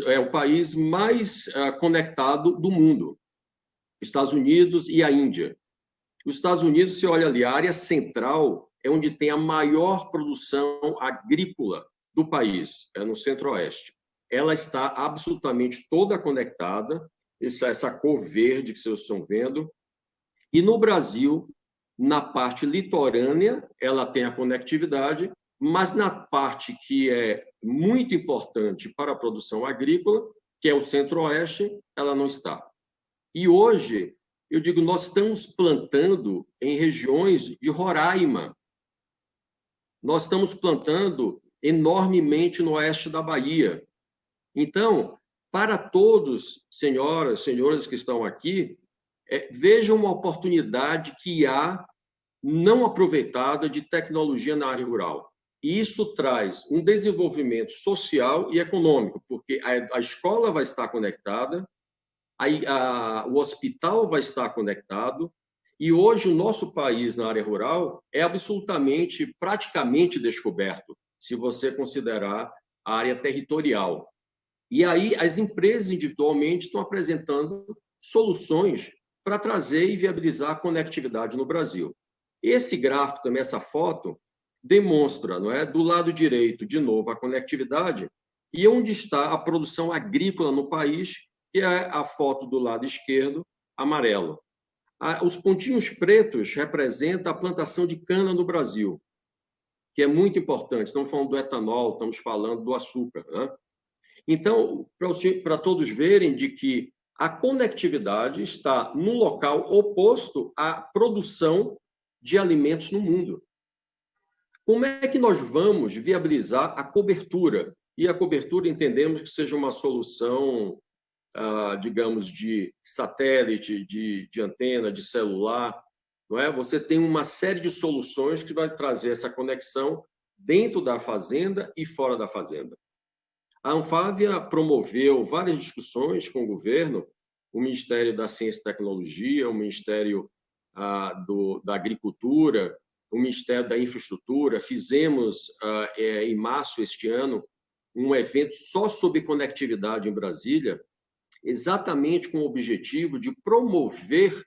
é o país mais conectado do mundo. Estados Unidos e a Índia. Os Estados Unidos, você olha ali, a área central é onde tem a maior produção agrícola do país, no centro-oeste. Ela está absolutamente toda conectada, essa cor verde que vocês estão vendo. E no Brasil, na parte litorânea, ela tem a conectividade, mas na parte que é muito importante para a produção agrícola, que é o centro-oeste, ela não está. E hoje, eu digo, nós estamos plantando em regiões de Roraima. Nós estamos plantando enormemente no oeste da Bahia. Então, para todos, senhoras que estão aqui, vejam uma oportunidade que há não aproveitada de tecnologia na área rural. E isso traz um desenvolvimento social e econômico, porque a escola vai estar conectada, o hospital vai estar conectado, e hoje o nosso país na área rural é absolutamente, praticamente descoberto, se você considerar a área territorial. E aí as empresas individualmente estão apresentando soluções para trazer e viabilizar a conectividade no Brasil. Esse gráfico também, essa foto, demonstra, não é, do lado direito, de novo, a conectividade e onde está a produção agrícola no país, que é a foto do lado esquerdo, amarelo. Os pontinhos pretos representam a plantação de cana no Brasil, que é muito importante. Estamos falando do etanol, estamos falando do açúcar, né? Então, para todos verem de que a conectividade está no local oposto à produção de alimentos no mundo. Como é que nós vamos viabilizar a cobertura? E a cobertura entendemos que seja uma solução, digamos, de satélite, de antena, de celular, não é? Você tem uma série de soluções que vai trazer essa conexão dentro da fazenda e fora da fazenda. A Anfávia promoveu várias discussões com o governo, o Ministério da Ciência e Tecnologia, o Ministério da Agricultura, o Ministério da Infraestrutura. Fizemos, em março este ano, um evento só sobre conectividade em Brasília, exatamente com o objetivo de promover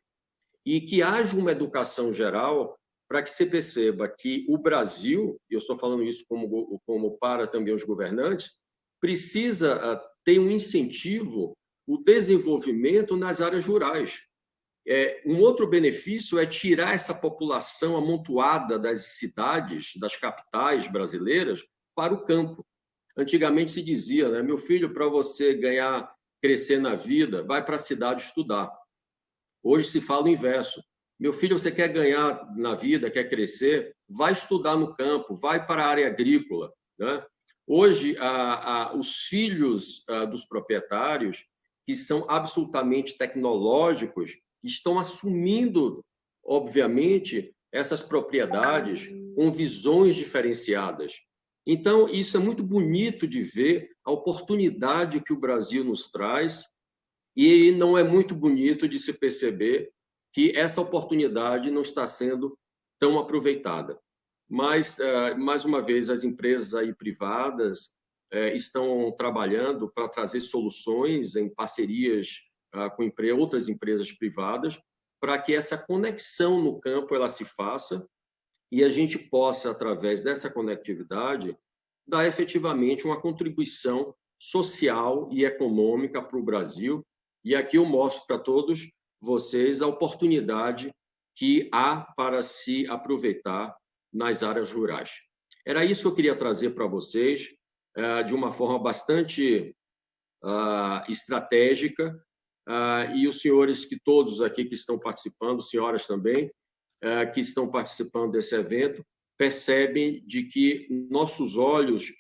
e que haja uma educação geral para que se perceba que o Brasil, e eu estou falando isso como para também os governantes, precisa ter um incentivo, o desenvolvimento nas áreas rurais. Um outro benefício é tirar essa população amontoada das cidades, das capitais brasileiras, para o campo. Antigamente se dizia, né, meu filho, para você crescer na vida, vai para a cidade estudar. Hoje se fala o inverso. Meu filho, você quer ganhar na vida, quer crescer, vai estudar no campo, vai para a área agrícola, né? Hoje, os filhos dos proprietários, que são absolutamente tecnológicos, estão assumindo, obviamente, essas propriedades com visões diferenciadas. Então, isso é muito bonito de ver a oportunidade que o Brasil nos traz, e não é muito bonito de se perceber que essa oportunidade não está sendo tão aproveitada. Mas, mais uma vez, as empresas aí privadas estão trabalhando para trazer soluções em parcerias com outras empresas privadas para que essa conexão no campo ela se faça e a gente possa, através dessa conectividade, dar efetivamente uma contribuição social e econômica para o Brasil. E aqui eu mostro para todos vocês a oportunidade que há para se aproveitar nas áreas rurais. Era isso que eu queria trazer para vocês, de uma forma bastante estratégica, e os senhores que todos aqui que estão participando, senhoras também, que estão participando desse evento, percebem de que nossos olhos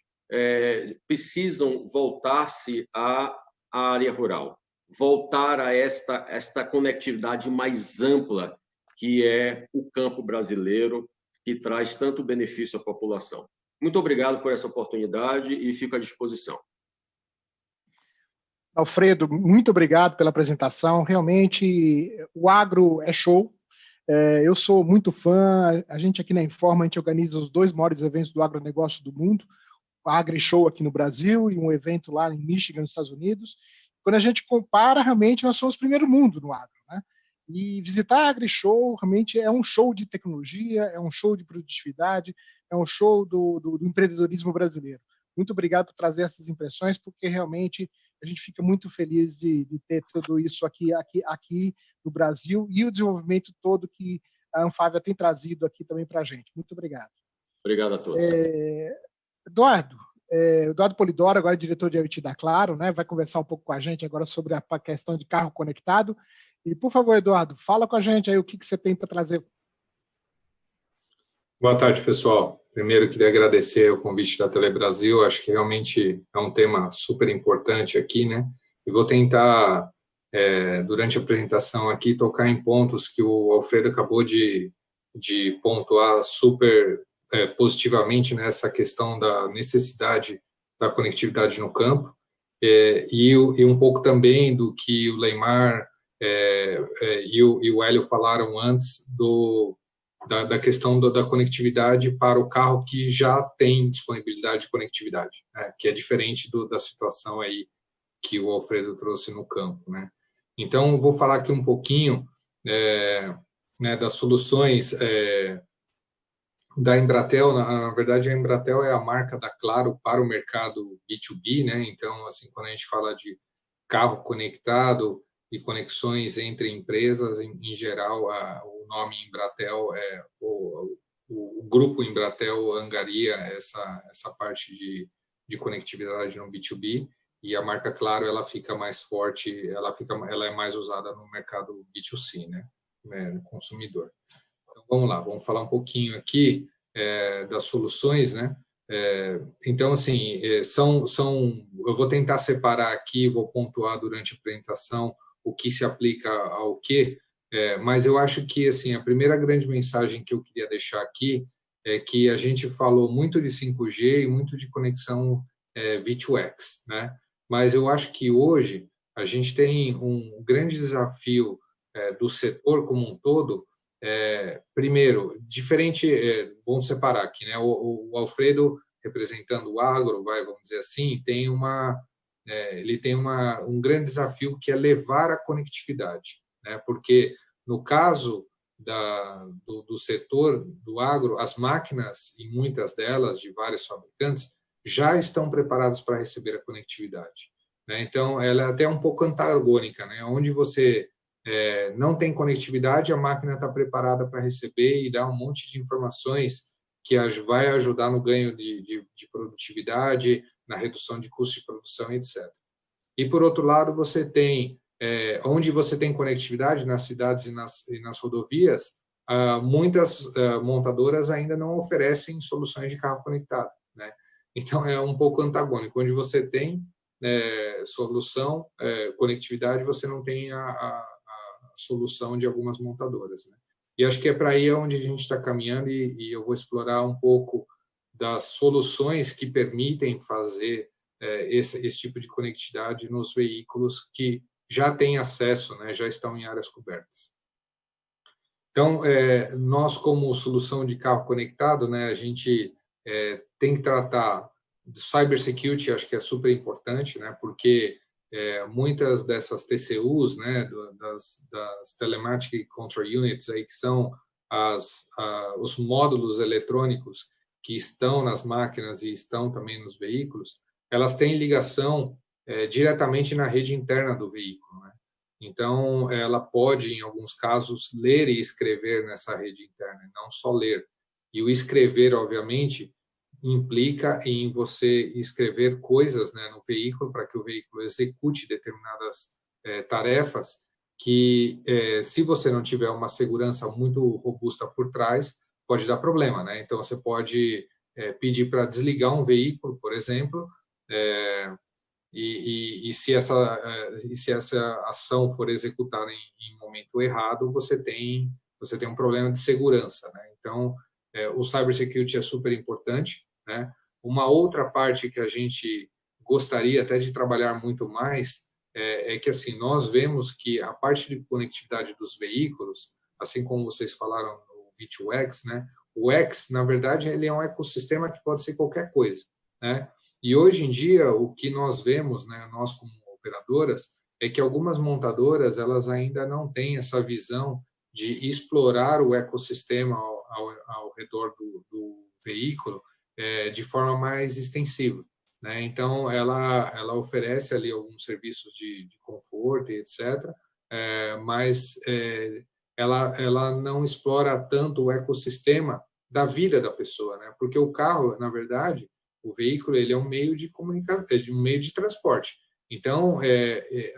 precisam voltar-se à área rural, voltar a esta conectividade mais ampla que é o campo brasileiro, que traz tanto benefício à população. Muito obrigado por essa oportunidade e fico à disposição. Alfredo, muito obrigado pela apresentação. Realmente, o agro é show. Eu sou muito fã. A gente aqui na Informa, a gente organiza os 2 maiores eventos do agronegócio do mundo, o AgriShow aqui no Brasil e um evento lá em Michigan, nos Estados Unidos. Quando a gente compara, realmente, nós somos o primeiro mundo no agro, né? E visitar a AgriShow realmente é um show de tecnologia, é um show de produtividade, é um show do empreendedorismo brasileiro. Muito obrigado por trazer essas impressões, porque realmente a gente fica muito feliz de ter tudo isso aqui no Brasil e o desenvolvimento todo que a Anfávia tem trazido aqui também para a gente. Muito obrigado. Obrigado a todos. Eduardo Polidoro, agora diretor de IoT da Claro, né, vai conversar um pouco com a gente agora sobre a questão de carro conectado. E, por favor, Eduardo, fala com a gente aí o que você tem para trazer. Boa tarde, pessoal. Primeiro, queria agradecer o convite da Telebrasil. Acho que realmente é um tema super importante aqui, né? E vou tentar, durante a apresentação aqui, tocar em pontos que o Alfredo acabou de pontuar super positivamente nessa questão da necessidade da conectividade no campo, e um pouco também do que o Leymar e o Hélio falaram antes da questão da conectividade para o carro que já tem disponibilidade de conectividade, né, que é diferente da situação aí que o Alfredo trouxe no campo, né. Então, vou falar aqui um pouquinho né, das soluções da Embratel. Na verdade, a Embratel é a marca da Claro para o mercado B2B, né? Então, assim, quando a gente fala de carro conectado e conexões entre empresas, em geral, o nome Embratel o grupo Embratel angaria essa parte de conectividade no B2B, e a marca Claro ela fica mais forte, ela é mais usada no mercado B2C, né, no consumidor. Então, vamos lá, vamos falar um pouquinho aqui das soluções, né? Então, assim, eu vou tentar separar aqui, vou pontuar durante a apresentação o que se aplica ao quê, mas eu acho que, assim, a primeira grande mensagem que eu queria deixar aqui é que a gente falou muito de 5G e muito de conexão V2X, né? Mas eu acho que hoje a gente tem um grande desafio do setor como um todo. Primeiro, diferente, vamos separar aqui, né? O Alfredo, representando o agro, vamos dizer assim, ele tem um grande desafio, que é levar a conectividade, né? Porque no caso do setor do agro, as máquinas, e muitas delas de vários fabricantes, já estão preparadas para receber a conectividade, né? Então, ela é até um pouco antagônica, né? Onde você não tem conectividade, a máquina está preparada para receber e dar um monte de informações que vai ajudar no ganho de produtividade, na redução de custo de produção, etc. E, por outro lado, você tem, onde você tem conectividade, nas cidades e nas rodovias, muitas montadoras ainda não oferecem soluções de carro conectado, né? Então, é um pouco antagônico. Onde você tem solução, conectividade, você não tem a solução de algumas montadoras, né? E acho que é para aí onde a gente está caminhando, e eu vou explorar um pouco das soluções que permitem fazer esse tipo de conectividade nos veículos que já têm acesso, né, já estão em áreas cobertas. Então, nós, como solução de carro conectado, né, a gente tem que tratar de cybersecurity, acho que é super importante, né, porque muitas dessas TCUs, né, das Telematic Control Units, aí, que são os módulos eletrônicos que estão nas máquinas e estão também nos veículos, elas têm ligação diretamente na rede interna do veículo, né? Então, ela pode, em alguns casos, ler e escrever nessa rede interna, não só ler. E o escrever, obviamente, implica em você escrever coisas, né, no veículo, para que o veículo execute determinadas tarefas que, se você não tiver uma segurança muito robusta por trás, pode dar problema, né? Então, você pode pedir para desligar um veículo, por exemplo, e se essa ação for executada em momento errado, você tem um problema de segurança, né? Então, o cybersecurity é super importante, né? Uma outra parte que a gente gostaria até de trabalhar muito mais é que, assim, nós vemos que a parte de conectividade dos veículos, assim como vocês falaram no V2X, né? O X, na verdade, ele é um ecossistema que pode ser qualquer coisa, né? E hoje em dia, o que nós vemos, né, nós como operadoras, é que algumas montadoras, elas ainda não têm essa visão de explorar o ecossistema ao redor do veículo de forma mais extensiva, né? Então, ela oferece ali alguns serviços de conforto e etc., mas ela não explora tanto o ecossistema da vida da pessoa, né? Porque o carro, na verdade, o veículo, ele é um meio de comunicação, um meio de transporte. Então,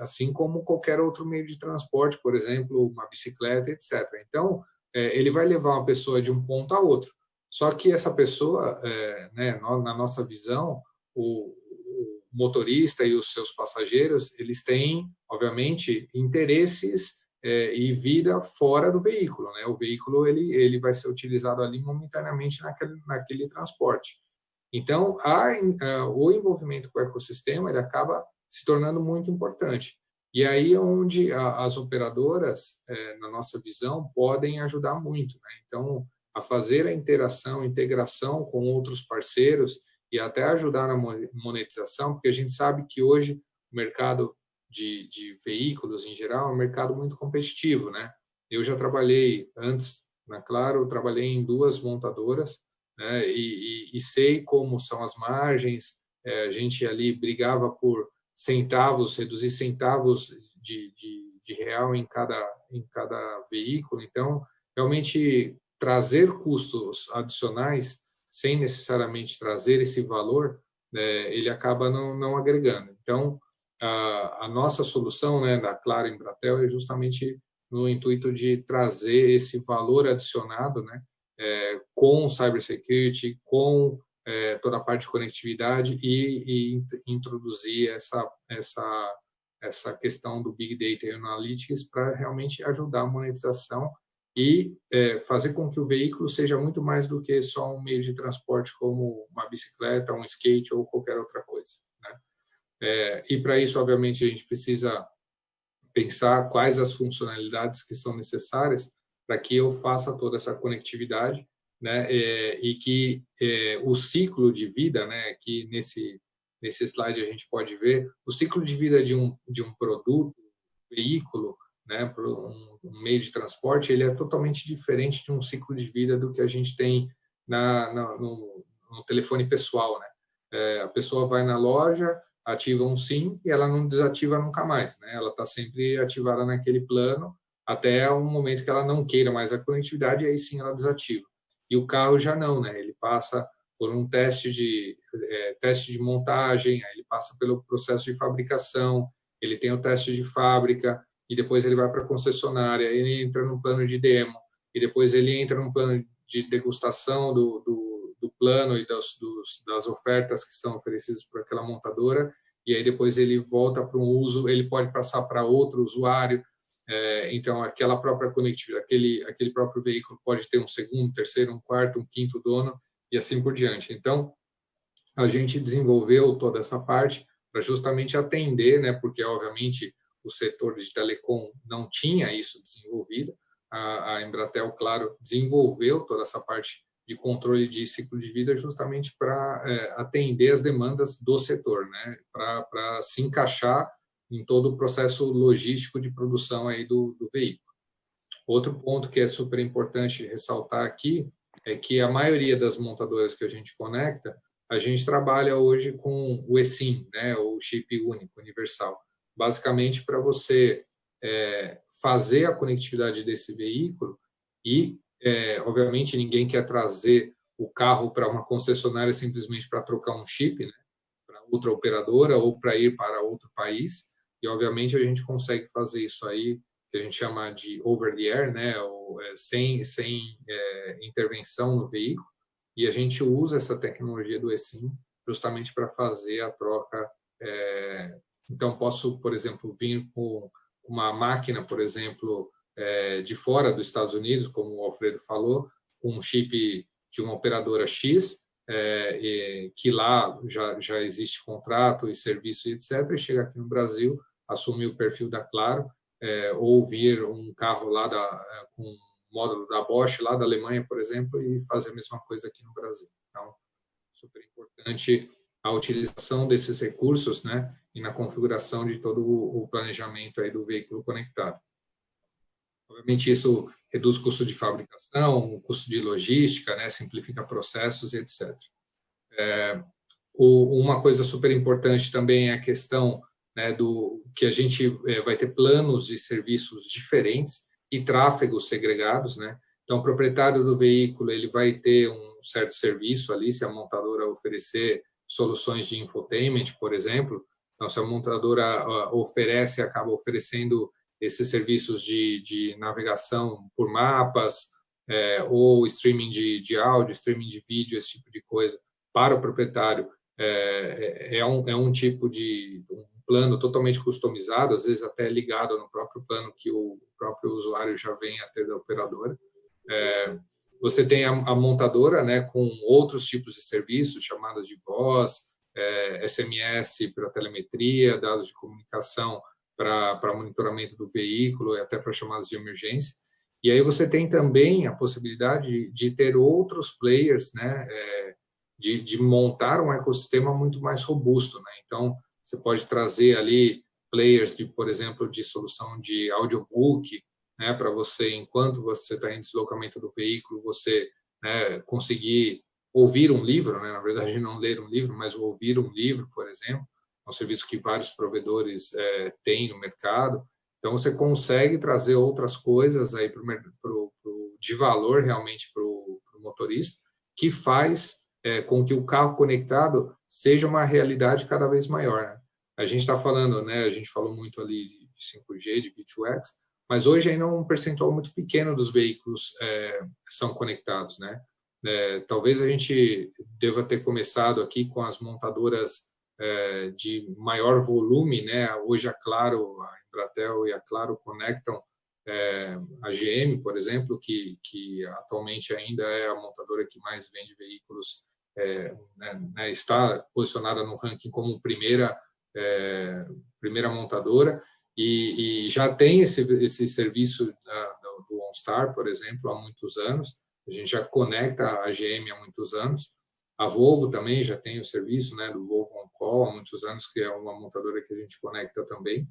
assim como qualquer outro meio de transporte, por exemplo, uma bicicleta, etc. Então, ele vai levar uma pessoa de um ponto a outro. Só que essa pessoa, né, na nossa visão, o motorista e os seus passageiros, eles têm, obviamente, interesses e vida fora do veículo, né? O veículo ele vai ser utilizado ali momentaneamente naquele transporte. Então, o envolvimento com o ecossistema, ele acaba se tornando muito importante. E aí é onde as operadoras, na nossa visão, podem ajudar muito, né? Então, a fazer a integração com outros parceiros e até ajudar na monetização, porque a gente sabe que hoje o mercado de veículos, em geral, é um mercado muito competitivo, né? Eu já trabalhei antes na Claro, eu trabalhei em 2 montadoras, né, e sei como são as margens. A gente ali brigava por centavos, reduzir centavos de real em cada veículo. Então, realmente trazer custos adicionais sem necessariamente trazer esse valor, ele acaba não agregando. Então, a nossa solução, né, da Claro Embratel, é justamente no intuito de trazer esse valor adicionado, né, com cybersecurity, com toda a parte de conectividade e introduzir essa questão do Big Data e Analytics para realmente ajudar a monetização e fazer com que o veículo seja muito mais do que só um meio de transporte como uma bicicleta, um skate ou qualquer outra coisa, né? E para isso, obviamente, a gente precisa pensar quais as funcionalidades que são necessárias para que eu faça toda essa conectividade, né? E que o ciclo de vida, né? Que nesse slide a gente pode ver o ciclo de vida de um produto, veículo, né? Um meio de transporte, ele é totalmente diferente de um ciclo de vida do que a gente tem no telefone pessoal, né? A pessoa vai na loja, ativa um SIM e ela não desativa nunca mais, né? Ela está sempre ativada naquele plano até um momento que ela não queira mais a conectividade e aí sim ela desativa. E o carro já não, né? Ele passa por um teste de montagem, aí ele passa pelo processo de fabricação, ele tem o teste de fábrica e depois ele vai para a concessionária, ele entra no plano de demo e depois ele entra no plano de degustação do plano e das ofertas que são oferecidas por aquela montadora, e aí depois ele volta para um uso, ele pode passar para outro usuário. Então, aquela própria conectividade, aquele próprio veículo pode ter um segundo, terceiro, um quarto, um quinto dono, e assim por diante. Então, a gente desenvolveu toda essa parte para justamente atender, né, porque, obviamente, o setor de telecom não tinha isso desenvolvido. A Embratel, claro, desenvolveu toda essa parte de controle de ciclo de vida justamente para atender as demandas do setor, né? Para se encaixar em todo o processo logístico de produção aí do veículo. Outro ponto que é super importante ressaltar aqui é que a maioria das montadoras que a gente conecta, a gente trabalha hoje com o eSIM, né? O chip único, universal. Basicamente para você fazer a conectividade desse veículo e obviamente, ninguém quer trazer o carro para uma concessionária simplesmente para trocar um chip, né, para outra operadora ou para ir para outro país. E, obviamente, a gente consegue fazer isso aí, que a gente chama de over the air, né, ou, sem intervenção no veículo. E a gente usa essa tecnologia do eSIM justamente para fazer a troca. Então, posso, por exemplo, vir com uma máquina, por exemplo, de fora dos Estados Unidos, como o Alfredo falou, com um chip de uma operadora X, que lá já existe contrato e serviço, etc., e chega aqui no Brasil, assumir o perfil da Claro, ou vir um carro lá com um módulo da Bosch, lá da Alemanha, por exemplo, e fazer a mesma coisa aqui no Brasil. Então, super importante a utilização desses recursos, né, e na configuração de todo o planejamento aí do veículo conectado. Obviamente, isso reduz o custo de fabricação, o custo de logística, né, simplifica processos, etc. Uma coisa super importante também é a questão, né, do que a gente vai ter planos de serviços diferentes e tráfegos segregados, né? Então, o proprietário do veículo ele vai ter um certo serviço ali, se a montadora oferecer soluções de infotainment, por exemplo. Então, se a montadora acaba oferecendo esses serviços de navegação por mapas, ou streaming de áudio, streaming de vídeo, esse tipo de coisa, para o proprietário, é um tipo de um plano totalmente customizado, às vezes até ligado no próprio plano que o próprio usuário já vem a ter da operadora. Você tem a montadora, né, com outros tipos de serviços, chamadas de voz, SMS para telemetria, dados de comunicação para monitoramento do veículo e até para chamadas de emergência. E aí você tem também a possibilidade de ter outros players, né, de montar um ecossistema muito mais robusto, né? Então, você pode trazer ali players, por exemplo, de solução de audiobook, né, para você, enquanto você está em deslocamento do veículo, você, né, conseguir ouvir um livro, né, na verdade não ler um livro, mas ouvir um livro, por exemplo, é um serviço que vários provedores têm no mercado. Então, você consegue trazer outras coisas aí de valor realmente para o motorista, que faz com que o carro conectado seja uma realidade cada vez maior, né? A gente está falando, né, a gente falou muito ali de 5G, de V2X, mas hoje ainda um percentual muito pequeno dos veículos são conectados, né? Talvez a gente deva ter começado aqui com as montadoras de maior volume, né? Hoje a Claro, a Embratel e a Claro conectam a GM, por exemplo, que atualmente ainda é a montadora que mais vende veículos, né, está posicionada no ranking como primeira montadora, e já tem esse serviço do OnStar, por exemplo, há muitos anos. A gente já conecta a GM há muitos anos. A Volvo também já tem o serviço, né, do Volvo On Call há muitos anos, que é uma montadora que a gente conecta também.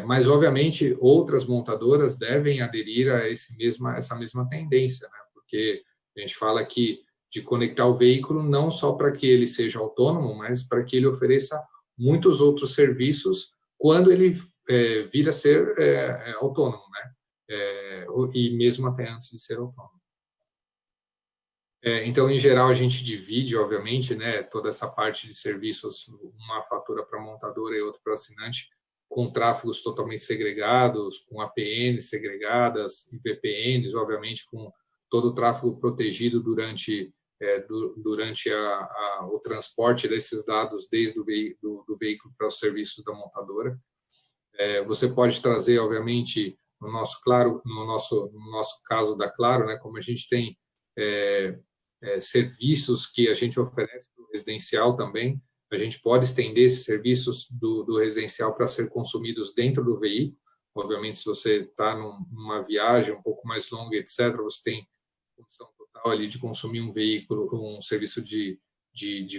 Mas, obviamente, outras montadoras devem aderir a essa mesma tendência, né? Porque a gente fala aqui de conectar o veículo não só para que ele seja autônomo, mas para que ele ofereça muitos outros serviços quando ele vir a ser autônomo, né? E mesmo até antes de ser autônomo. Então, em geral, a gente divide, obviamente, né, toda essa parte de serviços, uma fatura para a montadora e outra para o assinante, com tráfegos totalmente segregados, com APNs segregadas e VPNs, obviamente, com todo o tráfego protegido durante o transporte desses dados desde do veículo para os serviços da montadora. Você pode trazer, obviamente, no nosso caso da Claro, né, como a gente tem serviços que a gente oferece para o residencial também, a gente pode estender esses serviços do residencial para ser consumidos dentro do veículo. Obviamente, se você está numa viagem um pouco mais longa, etc., você tem condição total ali de consumir um serviço de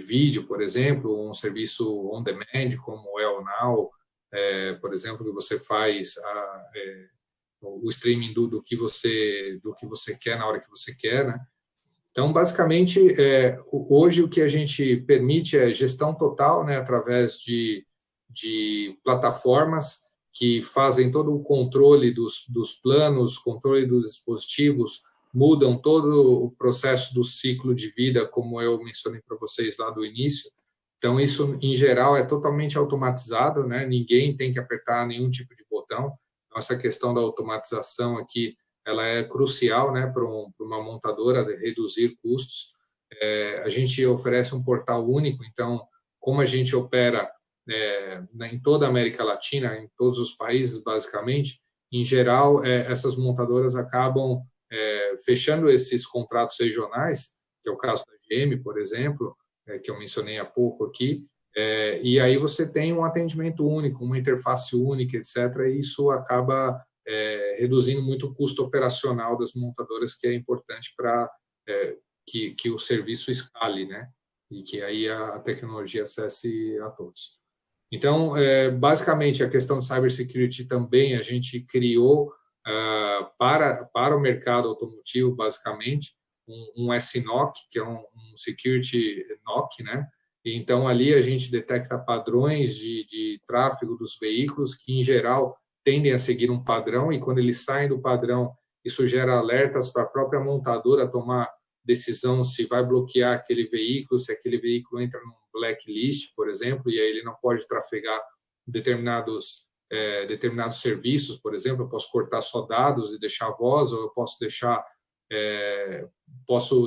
vídeo, por exemplo, ou um serviço on demand, como o El Now, por exemplo, que você faz o streaming do que você quer na hora que você quer, né? Então, basicamente, hoje o que a gente permite é gestão total, né, através de plataformas que fazem todo o controle dos planos, controle dos dispositivos, mudam todo o processo do ciclo de vida, como eu mencionei para vocês lá do início. Então, isso, em geral, é totalmente automatizado, né? Ninguém tem que apertar nenhum tipo de botão. Então, essa questão da automatização aqui, ela é crucial, né, para uma montadora reduzir custos. A gente oferece um portal único, então, como a gente opera em toda a América Latina, em todos os países, basicamente, em geral, essas montadoras acabam fechando esses contratos regionais, que é o caso da GM, por exemplo, que eu mencionei há pouco aqui, e aí você tem um atendimento único, uma interface única, etc., e isso acaba reduzindo muito o custo operacional das montadoras, que é importante para que o serviço escale, né? E que aí a tecnologia acesse a todos. Então, basicamente, a questão de cybersecurity também a gente criou para o mercado automotivo, basicamente, um SNOC, que é um Security NOC, né? E então, ali a gente detecta padrões de tráfego dos veículos que, em geral, tendem a seguir um padrão, e quando eles saem do padrão, isso gera alertas para a própria montadora tomar decisão se vai bloquear aquele veículo, se aquele veículo entra num blacklist, por exemplo, e aí ele não pode trafegar determinados serviços, por exemplo. Eu posso cortar só dados e deixar voz, ou eu posso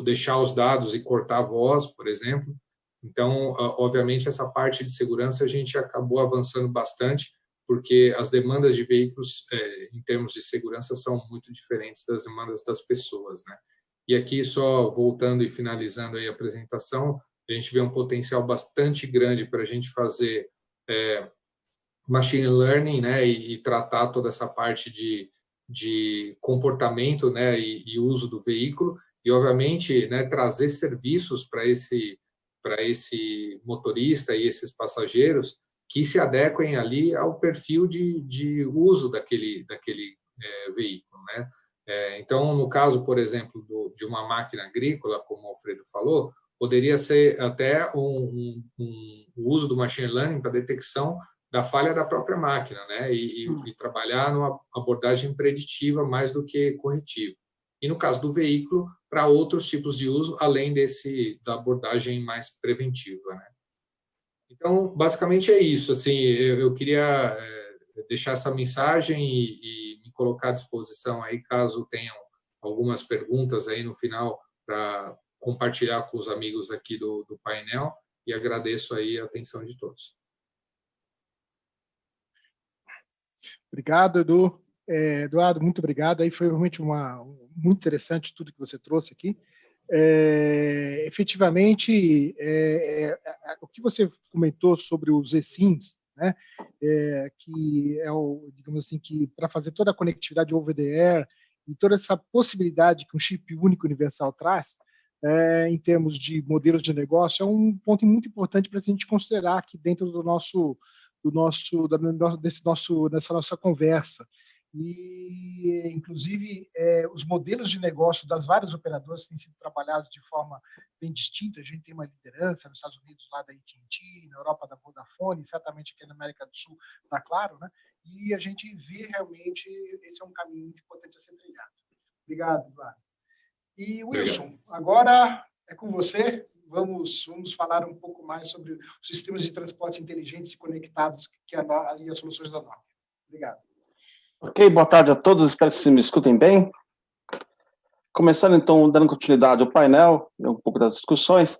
deixar os dados e cortar a voz, por exemplo. Então, obviamente, essa parte de segurança a gente acabou avançando bastante, porque as demandas de veículos, em termos de segurança, são muito diferentes das demandas das pessoas, né? E aqui, só voltando e finalizando aí a apresentação, a gente vê um potencial bastante grande para a gente fazer machine learning, né, e tratar toda essa parte de comportamento, né, e uso do veículo, e, obviamente, né, trazer serviços para esse motorista e esses passageiros que se adequem ali ao perfil de uso daquele veículo, né? Então, no caso, por exemplo, de uma máquina agrícola, como o Alfredo falou, poderia ser até o uso do machine learning para detecção da falha da própria máquina, né? E trabalhar numa abordagem preditiva mais do que corretiva. E no caso do veículo, para outros tipos de uso, além da abordagem mais preventiva, né? Então, basicamente é isso. Assim, eu queria deixar essa mensagem e me colocar à disposição aí, caso tenham algumas perguntas aí no final para compartilhar com os amigos aqui do painel, e agradeço aí a atenção de todos. Obrigado, Edu. Eduardo, muito obrigado. Aí foi realmente muito interessante tudo que você trouxe aqui. Efetivamente, o que você comentou sobre os eSIMs, né, que digamos assim, que para fazer toda a conectividade over the air e toda essa possibilidade que um chip único universal traz, em termos de modelos de negócio, é um ponto muito importante para a gente considerar aqui dentro dessa nossa conversa. E, inclusive, os modelos de negócio das várias operadoras têm sido trabalhados de forma bem distinta. A gente tem uma liderança nos Estados Unidos lá da AT&T, na Europa da Vodafone, certamente aqui na América do Sul da Claro, né? E a gente vê realmente esse é um caminho muito importante a ser trilhado. Obrigado, Eduardo. E, Wilson, agora é com você. Vamos falar um pouco mais sobre os sistemas de transporte inteligentes e conectados e as soluções da Nokia. Obrigado. Ok, boa tarde a todos, espero que vocês me escutem bem. Começando, então, dando continuidade ao painel, um pouco das discussões.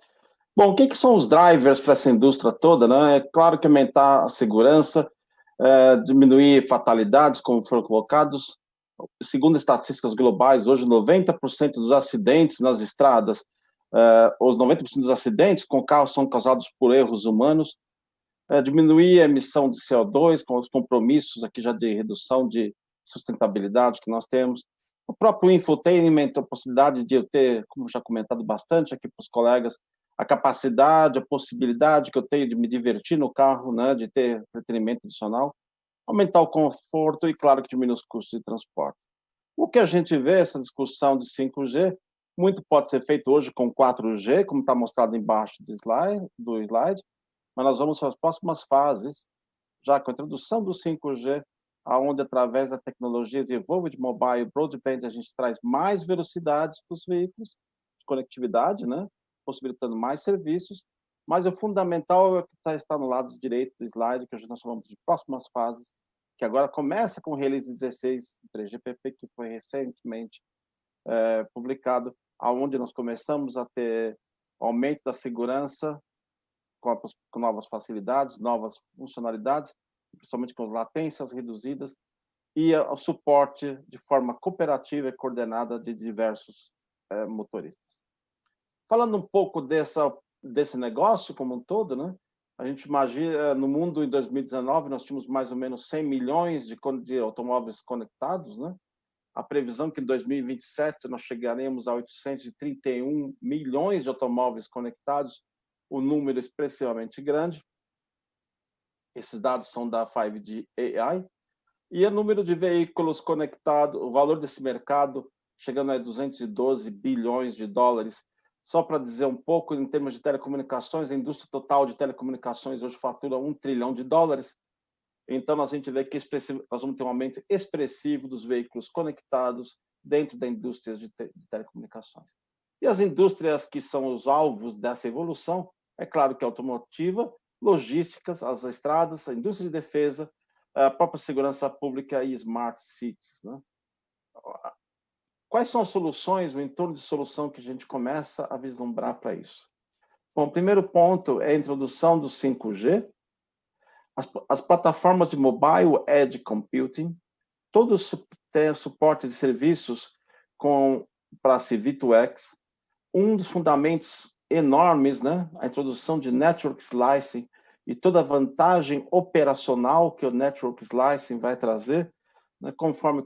Bom, o que são os drivers para essa indústria toda, né? É claro que aumentar a segurança, diminuir fatalidades, como foram colocados. Segundo estatísticas globais, hoje 90% dos acidentes nas estradas, os 90% dos acidentes com carros são causados por erros humanos. Diminuir a emissão de CO2, com os compromissos aqui já de redução de sustentabilidade que nós temos. O próprio infotainment, a possibilidade de eu ter, como já comentado bastante aqui para os colegas, a capacidade, a possibilidade que eu tenho de me divertir no carro, né, de ter entretenimento adicional, aumentar o conforto e, claro, que diminuir os custos de transporte. O que a gente vê, essa discussão de 5G, muito pode ser feito hoje com 4G, como está mostrado embaixo do slide, mas nós vamos para as próximas fases, já com a introdução do 5G, onde, através da tecnologia Evolved Mobile Broadband, a gente traz mais velocidades para os veículos, de conectividade, né? Possibilitando mais serviços, mas o fundamental é o que está no lado direito do slide, que nós chamamos de próximas fases, que agora começa com o Release 16 do 3GPP, que foi recentemente publicado, onde nós começamos a ter aumento da segurança, com novas facilidades, novas funcionalidades, principalmente com as latências reduzidas, e o suporte de forma cooperativa e coordenada de diversos motoristas. Falando um pouco desse negócio como um todo, né? A gente imagina, no mundo, em 2019, nós tínhamos mais ou menos 100 milhões de automóveis conectados, né? A previsão é que em 2027 nós chegaremos a 831 milhões de automóveis conectados, um número expressivamente grande. Esses dados são da 5G AI. E o número de veículos conectados, o valor desse mercado, chegando a 212 bilhões de dólares. Só para dizer um pouco, em termos de telecomunicações, a indústria total de telecomunicações hoje fatura 1 trilhão de dólares. Então, a gente vê que nós vamos ter um aumento expressivo dos veículos conectados dentro da indústria de telecomunicações. E as indústrias que são os alvos dessa evolução, é claro que a automotiva, logísticas, as estradas, a indústria de defesa, a própria segurança pública e smart cities, né? Quais são as soluções, o entorno de solução que a gente começa a vislumbrar para isso? Bom, o primeiro ponto é a introdução do 5G, as plataformas de mobile edge computing, todos têm suporte de serviços para C-V2X, um dos fundamentos enormes, né? A introdução de Network Slicing e toda a vantagem operacional que o Network Slicing vai trazer, né? Conforme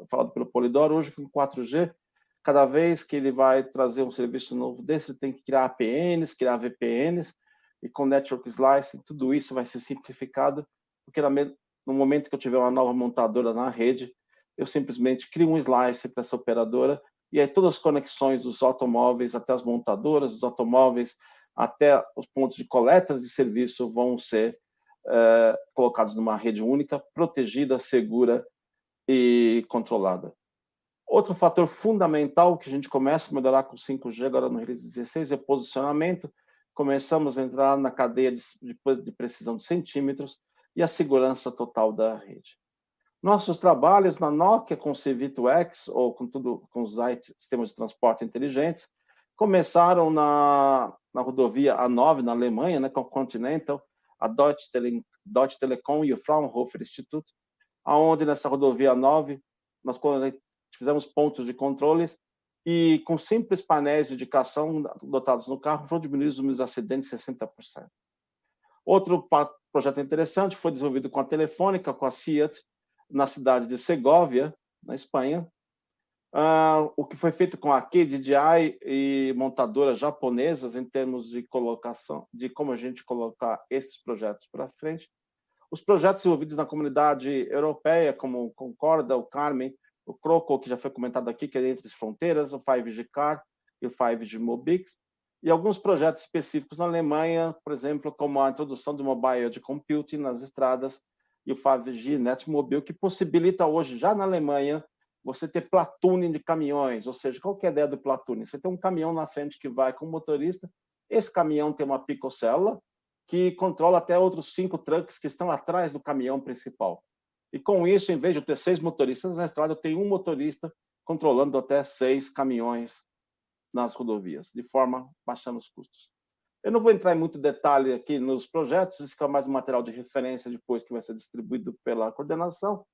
falado pelo Polidoro, hoje com 4G, cada vez que ele vai trazer um serviço novo desse, ele tem que criar APNs, criar VPNs, e com Network Slicing, tudo isso vai ser simplificado, porque no momento que eu tiver uma nova montadora na rede, eu simplesmente crio um slice para essa operadora, e aí todas as conexões dos automóveis até as montadoras dos automóveis, até os pontos de coletas de serviço vão ser colocados numa rede única, protegida, segura e controlada. Outro fator fundamental que a gente começa a melhorar com 5G agora no release 16 é o posicionamento. Começamos a entrar na cadeia de precisão de centímetros e a segurança total da rede. Nossos trabalhos na Nokia com o C-V2X, ou com os sistemas de transporte inteligentes, começaram na rodovia A9, na Alemanha, né, com a Continental, a Deutsche Telekom e o Fraunhofer Institute, onde nessa rodovia A9 nós fizemos pontos de controles e com simples painéis de indicação dotados no carro foram diminuídos os acidentes 60%. Outro projeto interessante foi desenvolvido com a Telefônica, com a Seat, na cidade de Segóvia, na Espanha, o que foi feito com a KDDI e montadoras japonesas em termos de colocação, de como a gente colocar esses projetos para frente. Os projetos envolvidos na comunidade europeia, como o Concorda, o Carmen, o Croco, que já foi comentado aqui, que é entre as fronteiras, o 5G Car e o 5G Mobix, e alguns projetos específicos na Alemanha, por exemplo, como a introdução de mobile de computing nas estradas e o 5G Netmobile, que possibilita hoje, já na Alemanha, você ter platooning de caminhões, ou seja, qual que é a ideia do platooning? Você tem um caminhão na frente que vai com o motorista, esse caminhão tem uma picocélula que controla até outros 5 trucks que estão atrás do caminhão principal. E com isso, em vez de eu ter 6 motoristas na estrada, eu tenho um motorista controlando até 6 caminhões nas rodovias, de forma baixando os custos. Eu não vou entrar em muito detalhe aqui nos projetos, isso é mais um material de referência depois que vai ser distribuído pela coordenação,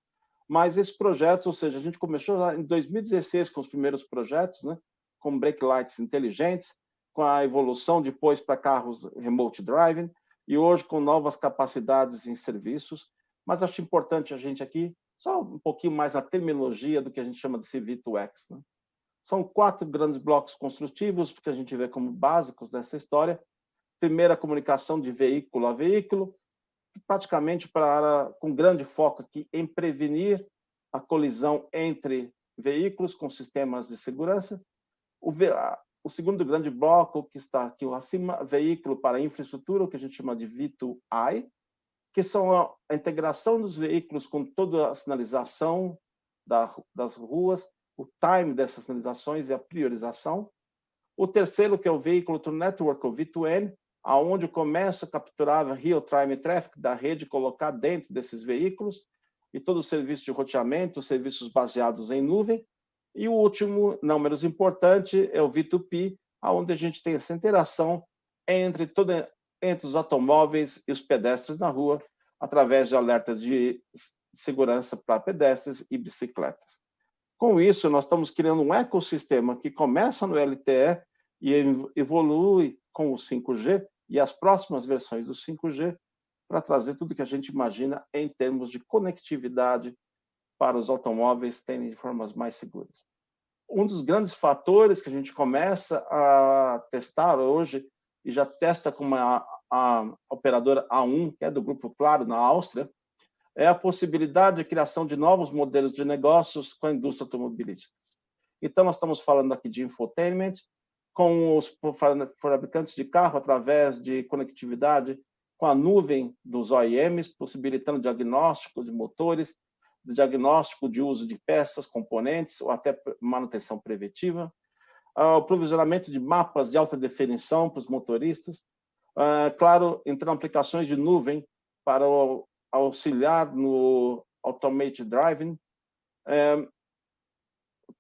mas esses projetos, ou seja, a gente começou em 2016 com os primeiros projetos, né, com brake lights inteligentes, com a evolução depois para carros remote driving, e hoje com novas capacidades em serviços, mas acho importante a gente aqui, só um pouquinho mais a terminologia do que a gente chama de C-V2X. Né? São 4 grandes blocos construtivos, que a gente vê como básicos dessa história. Primeira, comunicação de veículo a veículo, praticamente com grande foco aqui em prevenir a colisão entre veículos com sistemas de segurança. O segundo grande bloco, que está aqui acima, veículo para infraestrutura, o que a gente chama de V2I, que são a integração dos veículos com toda a sinalização das ruas, o time dessas sinalizações e a priorização. O terceiro, que é o Vehicle to Network, o V2N, aonde começa a capturar a real-time traffic da rede, colocar dentro desses veículos, e todo o serviço de roteamento, serviços baseados em nuvem. E o último, não menos importante, é o V2P, onde a gente tem essa interação entre os automóveis e os pedestres na rua, através de alertas de segurança para pedestres e bicicletas. Com isso, nós estamos criando um ecossistema que começa no LTE e evolui com o 5G e as próximas versões do 5G para trazer tudo que a gente imagina em termos de conectividade para os automóveis terem de formas mais seguras. Um dos grandes fatores que a gente começa a testar hoje, e já testa com a operadora A1, que é do Grupo Claro, na Áustria, é a possibilidade de criação de novos modelos de negócios com a indústria automobilística. Então, nós estamos falando aqui de infotainment, com os fabricantes de carro, através de conectividade com a nuvem dos OEMs, possibilitando diagnóstico de motores, diagnóstico de uso de peças, componentes, ou até manutenção preventiva, o provisionamento de mapas de alta definição para os motoristas, claro, entrando aplicações de nuvem para auxiliar no automated driving,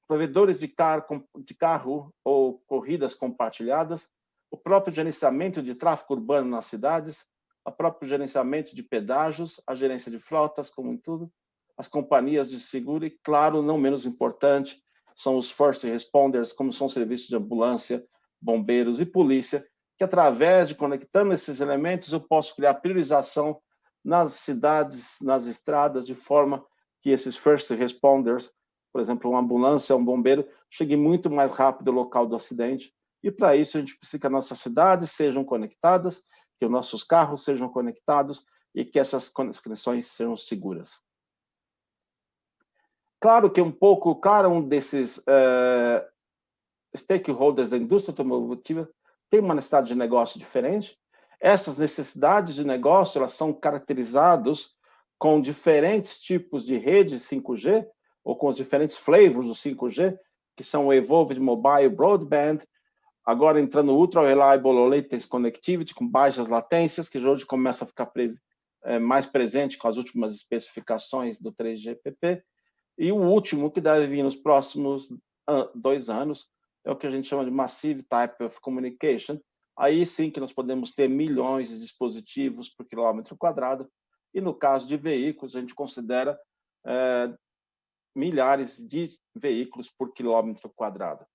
provedores de carro ou corridas compartilhadas, o próprio gerenciamento de tráfego urbano nas cidades, o próprio gerenciamento de pedágios, a gerência de frotas, como em tudo, as companhias de seguro e, claro, não menos importante, são os first responders, como são serviços de ambulância, bombeiros e polícia, que através de conectando esses elementos eu posso criar priorização nas cidades, nas estradas, de forma que esses first responders, por exemplo, uma ambulância, um bombeiro, chegue muito mais rápido ao local do acidente. E para isso a gente precisa que as nossas cidades sejam conectadas, que os nossos carros sejam conectados e que essas conexões sejam seguras. Claro que cada um desses stakeholders da indústria automotiva tem uma necessidade de negócio diferente. Essas necessidades de negócio, elas são caracterizadas com diferentes tipos de rede 5G, ou com os diferentes flavors do 5G, que são o Evolved Mobile Broadband, agora entrando no Ultra Reliable Low Latency Connectivity, com baixas latências, que hoje começa a ficar mais presente com as últimas especificações do 3GPP. E o último, que deve vir nos próximos 2 anos, é o que a gente chama de Massive Type of Communication. Aí sim que nós podemos ter milhões de dispositivos por quilômetro quadrado, e no caso de veículos, a gente considera milhares de veículos por quilômetro quadrado.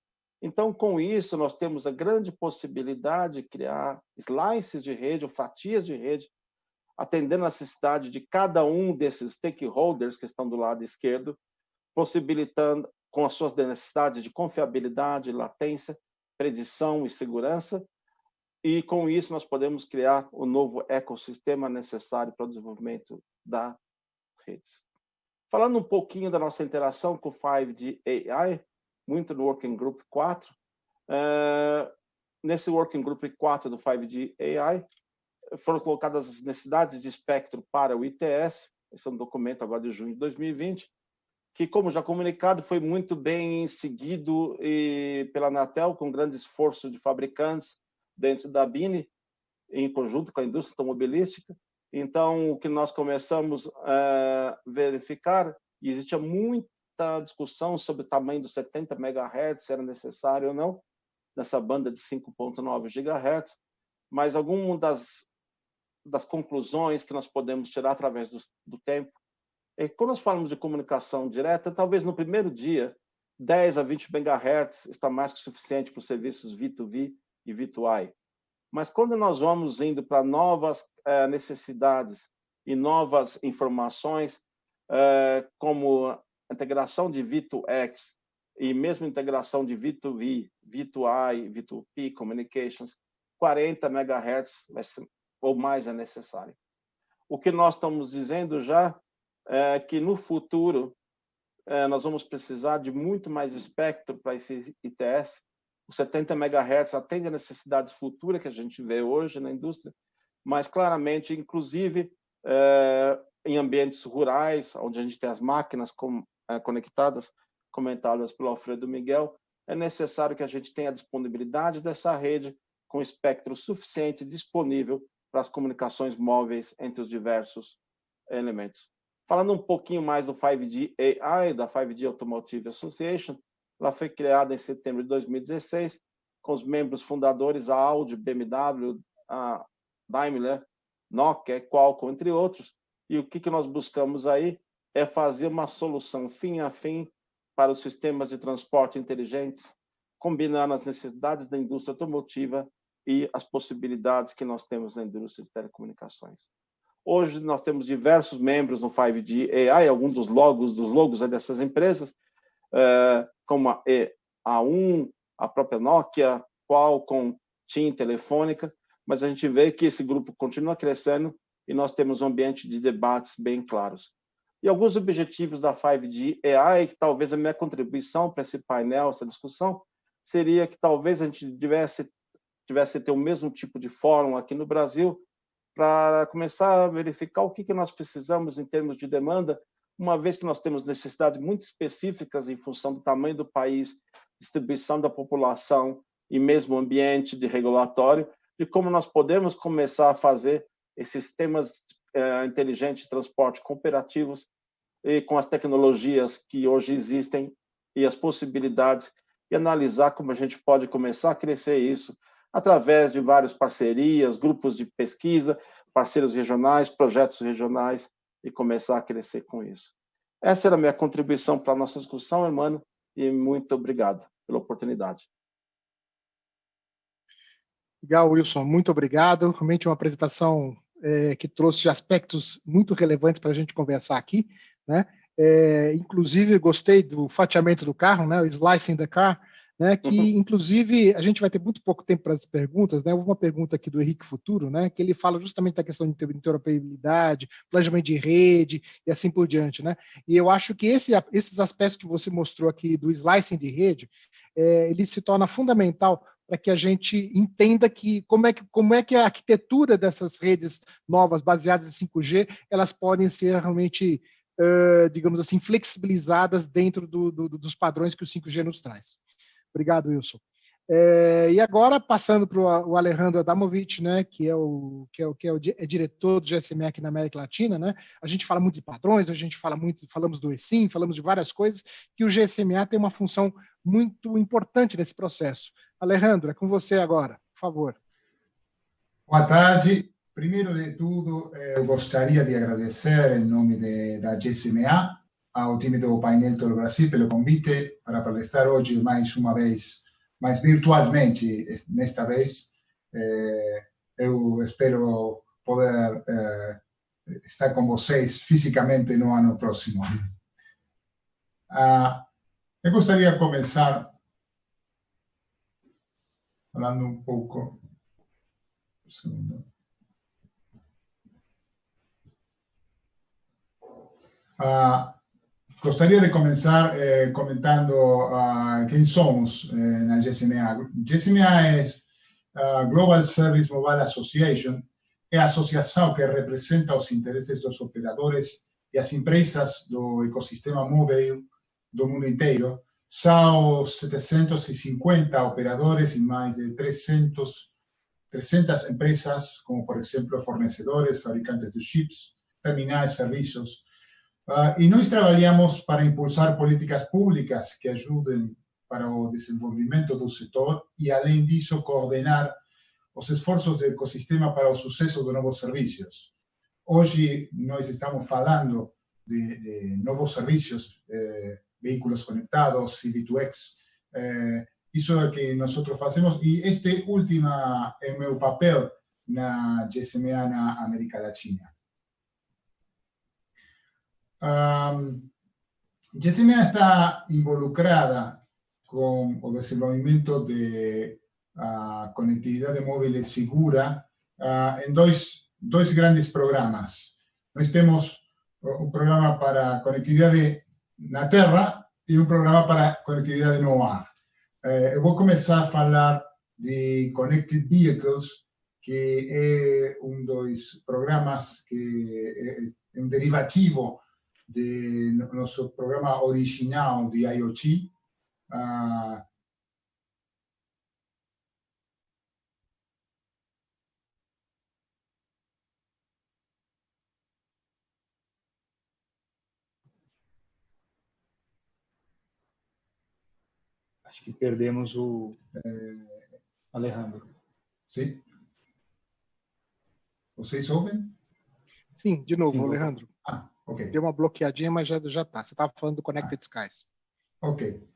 Então, com isso, nós temos a grande possibilidade de criar slices de rede ou fatias de rede, atendendo a necessidade de cada um desses stakeholders que estão do lado esquerdo, possibilitando, com as suas necessidades de confiabilidade, latência, predição e segurança, e com isso nós podemos criar o novo ecossistema necessário para o desenvolvimento das redes. Falando um pouquinho da nossa interação com o 5G AI, muito no Working Group 4, nesse Working Group 4 do 5G AI, foram colocadas as necessidades de espectro para o ITS, esse é um documento agora de junho de 2020, que, como já comunicado, foi muito bem seguido pela Anatel, com grande esforço de fabricantes dentro da BINI, em conjunto com a indústria automobilística. Então, o que nós começamos a verificar, e existia muita discussão sobre o tamanho dos 70 MHz, se era necessário ou não, nessa banda de 5.9 GHz, mas algumas das conclusões que nós podemos tirar através do tempo, quando nós falamos de comunicação direta, talvez no primeiro dia, 10 a 20 MHz está mais que suficiente para os serviços V2V e V2I. Mas quando nós vamos indo para novas necessidades e novas informações, como a integração de V2X e mesmo integração de V2V, V2I, V2P Communications, 40 MHz ou mais é necessário. O que nós estamos dizendo já é que no futuro nós vamos precisar de muito mais espectro para esse ITS. Os 70 MHz atende a necessidades futuras que a gente vê hoje na indústria, mas claramente, inclusive em ambientes rurais, onde a gente tem as máquinas conectadas, comentadas pelo Alfredo Miguel, é necessário que a gente tenha a disponibilidade dessa rede com espectro suficiente disponível para as comunicações móveis entre os diversos elementos. Falando um pouquinho mais do 5G AI, da 5G Automotive Association, ela foi criada em setembro de 2016, com os membros fundadores, a Audi, BMW, a Daimler, Nokia, Qualcomm, entre outros. E o que nós buscamos aí é fazer uma solução fim a fim para os sistemas de transporte inteligentes, combinando as necessidades da indústria automotiva e as possibilidades que nós temos na indústria de telecomunicações. Hoje nós temos diversos membros no 5G AI, alguns dos logos dessas empresas, como a A1, a própria Nokia, Qualcomm, TIM, Telefônica, mas a gente vê que esse grupo continua crescendo e nós temos um ambiente de debates bem claros. E alguns objetivos da 5G AI, que talvez a minha contribuição para esse painel, essa discussão, seria que talvez a gente tivesse ter o mesmo tipo de fórum aqui no Brasil para começar a verificar o que nós precisamos em termos de demanda, uma vez que nós temos necessidades muito específicas em função do tamanho do país, distribuição da população e mesmo ambiente de regulatório, de como nós podemos começar a fazer esses sistemas inteligentes de transporte cooperativos e com as tecnologias que hoje existem e as possibilidades, e analisar como a gente pode começar a crescer isso através de várias parcerias, grupos de pesquisa, parceiros regionais, projetos regionais, e começar a crescer com isso. Essa era a minha contribuição para a nossa discussão, Hermano, e muito obrigado pela oportunidade. Legal, Wilson, muito obrigado. Realmente uma apresentação que trouxe aspectos muito relevantes para a gente conversar aqui, né? Inclusive, gostei do fatiamento do carro, né? O slicing the car. né, que, inclusive, a gente vai ter muito pouco tempo para as perguntas, né? Houve uma pergunta aqui do Henrique Futuro, né, que ele fala justamente da questão de interoperabilidade, planejamento de rede e assim por diante, né? E eu acho que esses aspectos que você mostrou aqui do slicing de rede, ele se torna fundamental para que a gente entenda que como é que a arquitetura dessas redes novas, baseadas em 5G, elas podem ser realmente, digamos assim, flexibilizadas dentro dos padrões que o 5G nos traz. Obrigado, Wilson. E agora, passando para o Alejandro Adamovich, né, que é diretor do GSMA aqui na América Latina, né? A gente fala muito de padrões, a gente falamos do eSIM, falamos de várias coisas, que o GSMA tem uma função muito importante nesse processo. Alejandro, é com você agora, por favor. Boa tarde. Primeiro de tudo, eu gostaria de agradecer, em nome da GSMA, ao time do painel Todo Brasil pelo convite para palestrar hoje mais uma vez, mas virtualmente nesta vez. Eu espero poder estar com vocês fisicamente no ano próximo. Eu gostaria de começar falando um pouco. Um segundo. Gostaria de começar comentando quem somos na GSMA. GSMA é a Global Service Mobile Association, é a associação que representa os interesses dos operadores e as empresas do ecossistema móvel do mundo inteiro. São 750 operadores e mais de 300 empresas, como, por exemplo, fornecedores, fabricantes de chips, terminais, serviços. E nós trabalhamos para impulsar políticas públicas que ajudem para o desenvolvimento do setor e, além disso, coordenar os esforços do ecossistema para o sucesso de novos serviços. Hoje, nós estamos falando de novos serviços, veículos conectados, C-V2X. Isso é o que nós fazemos, e este último é o meu papel na GSMA na América Latina. GSMA está involucrada com o desenvolvimento de conectividade móvel segura em dois grandes programas. Nós temos um programa para conectividade na terra e um programa para conectividade no ar. Eu vou começar a falar de Connected Vehicles, que é um dos programas que é um derivativo do nosso programa original de IoT. Acho que perdemos o Alejandro. Sim. Vocês ouvem? Sim, de novo, Sim, Alejandro. Ok. Deu uma bloqueadinha, mas já está. Você estava falando do Connected Skies. Ok.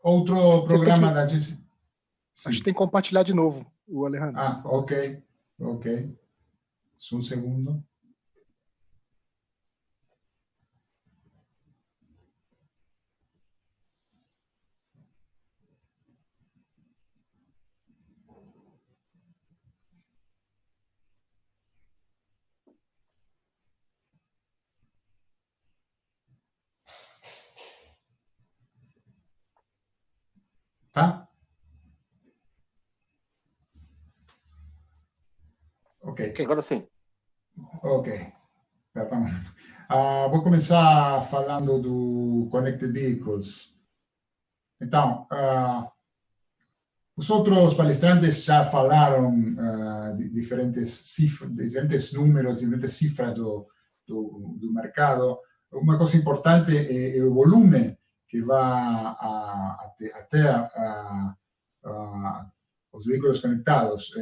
Outro programa da GSMA. Acho que tem que compartilhar de novo, o Alejandro. Ok. Ok. Só um segundo. Tá? Ok. Agora sim. Ok. Perdão. Vou começar falando do Connected Vehicles. Então, os outros palestrantes já falaram de diferentes números, diferentes cifras do mercado. Uma coisa importante é o volume que vai até os veículos conectados.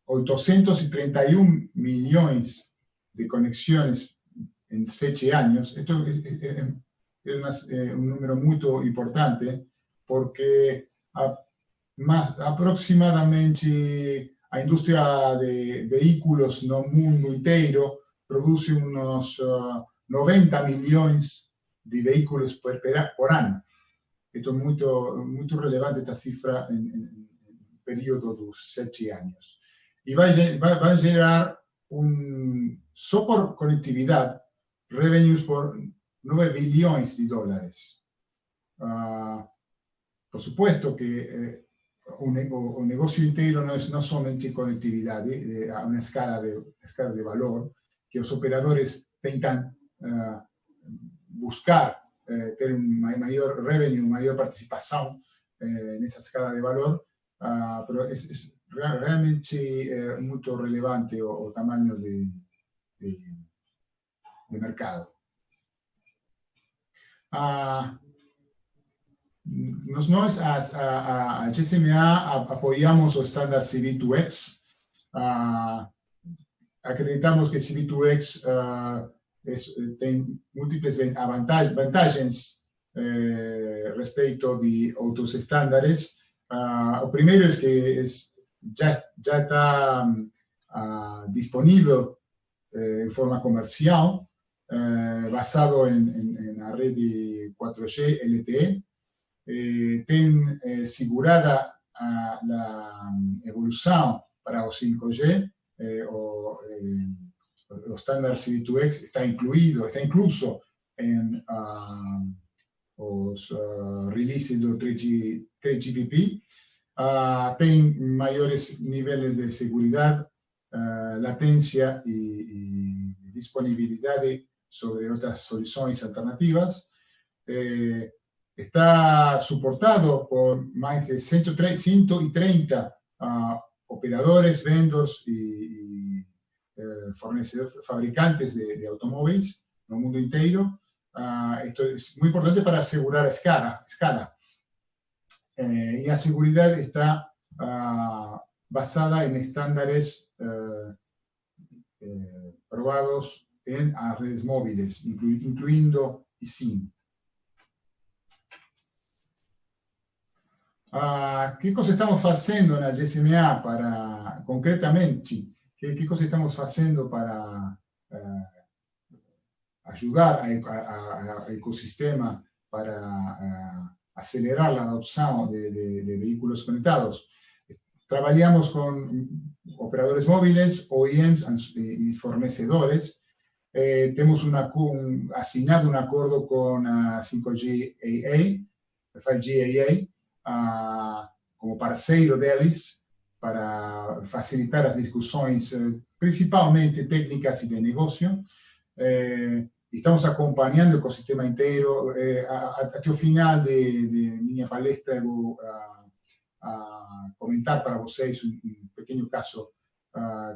831 milhões de conexões em 7 anos. Isto é um número muito importante, porque aproximadamente a indústria de veículos no mundo inteiro produz uns 90 milhões de veículos por ano. Isto é muito relevante, esta cifra, em período dos 7 anos. E vai gerar, só por conectividade, revenues por 9 bilhões de dólares. Por supuesto que o negocio inteiro não é somente conectividade, a uma escala de valor, que os operadores tentam buscar ter maior revenue, maior participação nessa escala de valor, mas realmente muito relevante o tamanho de mercado. Nós, a GSMA, apoiamos o estándar CV2X. Acreditamos que CV2X tem múltiplas vantagens respeito de outros estándares. O primeiro é que já está disponível em forma comercial, basado na rede 4G LTE. Tem segurada a evolução para o 5G. O estándar CV2X está incluso em os releases do 3GPP. Tem maiores níveis de segurança, latência e disponibilidade sobre outras soluções alternativas. Está suportado por mais de 130 operadores, vendors e fabricantes de automóveis no mundo inteiro. Esto es muy importante para asegurar escala. Y la seguridad está basada en estándares probados en redes móviles, incluyendo eSIM. ¿Qué cosa estamos haciendo en la GSMA para, concretamente, qué cosa estamos haciendo para ayudar al ecosistema para acelerar la adopción de vehículos conectados? Trabajamos con operadores móviles, OEMs y fornecedores. Tenemos asignado un acuerdo con 5G AA, 5G AA, como parceiro deles, para facilitar las discusiones, principalmente técnicas y de negocio. Estamos acompañando el ecosistema entero. Hasta el final de mi palestra voy a comentar para vocês un pequeño caso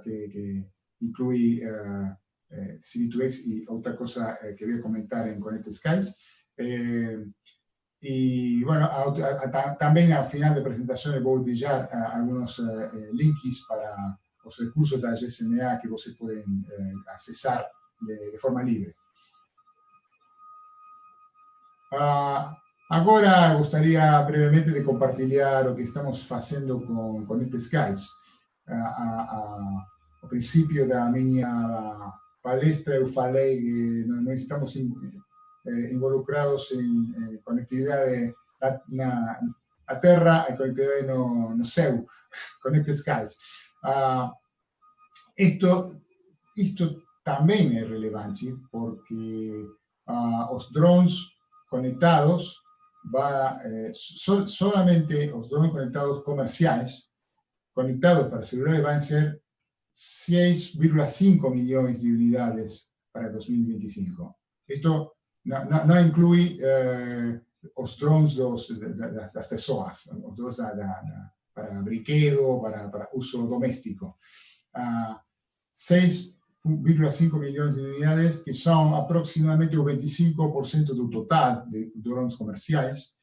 que incluye CV2X y otra cosa que voy a comentar en Connected Skies. Y bueno, también al final de presentación voy a dejar algunos links para los recursos de la GSMA que ustedes pueden accesar de forma libre. Agora gostaria brevemente de compartilhar o que estamos fazendo com Connected Skies. Ao princípio da minha palestra eu falei que nós estamos involucrados em conectividade na Terra e conectividade no céu, Connected Skies. Isto também é relevante porque os drones conectados, solamente os drones conectados comerciais, conectados para celulares, van a ser 6,5 milhões de unidades para 2025. Esto no incluye os drones das pessoas, os drones para brinquedo, para uso doméstico. 6,5 milhões de unidades, que são aproximadamente o 25% do total de drones comerciais.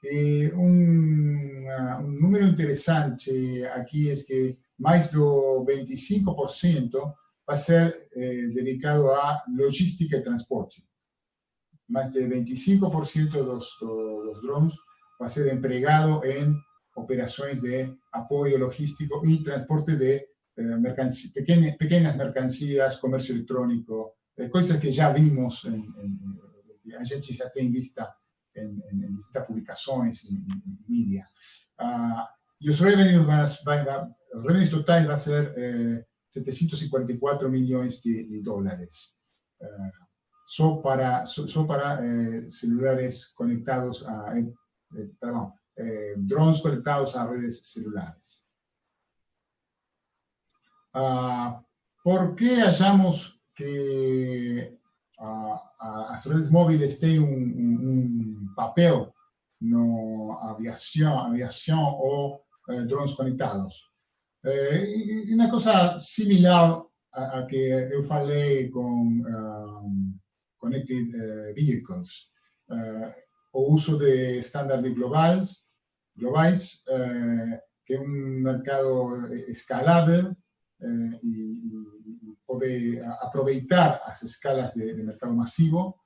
E número interessante aqui é que mais do 25% vai ser dedicado a logística e transporte. Mais de 25% dos drones vai ser empregado em operações de apoio logístico e transporte de pequeñas mercancías, comercio electrónico, coisas que já vimos, a gente já tem vista em distintas publicações em mídia. E os revenues, os revenues totais vão ser 754 milhões de dólares. Só para celulares conectados a... drones conectados a redes celulares. ¿Por qué hallamos que as redes móviles têm um papel na aviação ou drones conectados? Uma coisa similar a que eu falei com Connected Vehicles. O uso de estándares globais, que é um mercado escalável e pode aproveitar as escalas de mercado massivo,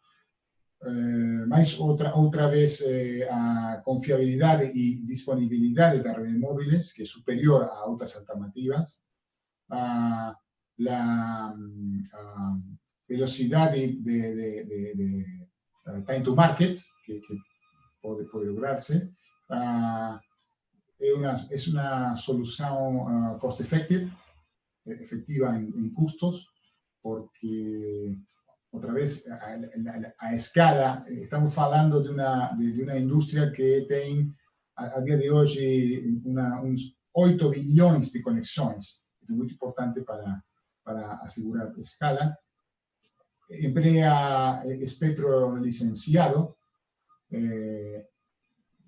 mas outra vez a confiabilidade e disponibilidade das redes móveis, que é superior a outras alternativas, a velocidade de time to market, que pode lograrse, es una solución cost-effective, efectiva en costos, porque, otra vez, a escala, estamos hablando de una industria que tiene, a día de hoy, unos 8 billones de conexiones. Es muy importante para asegurar escala. Emplea espectro licenciado,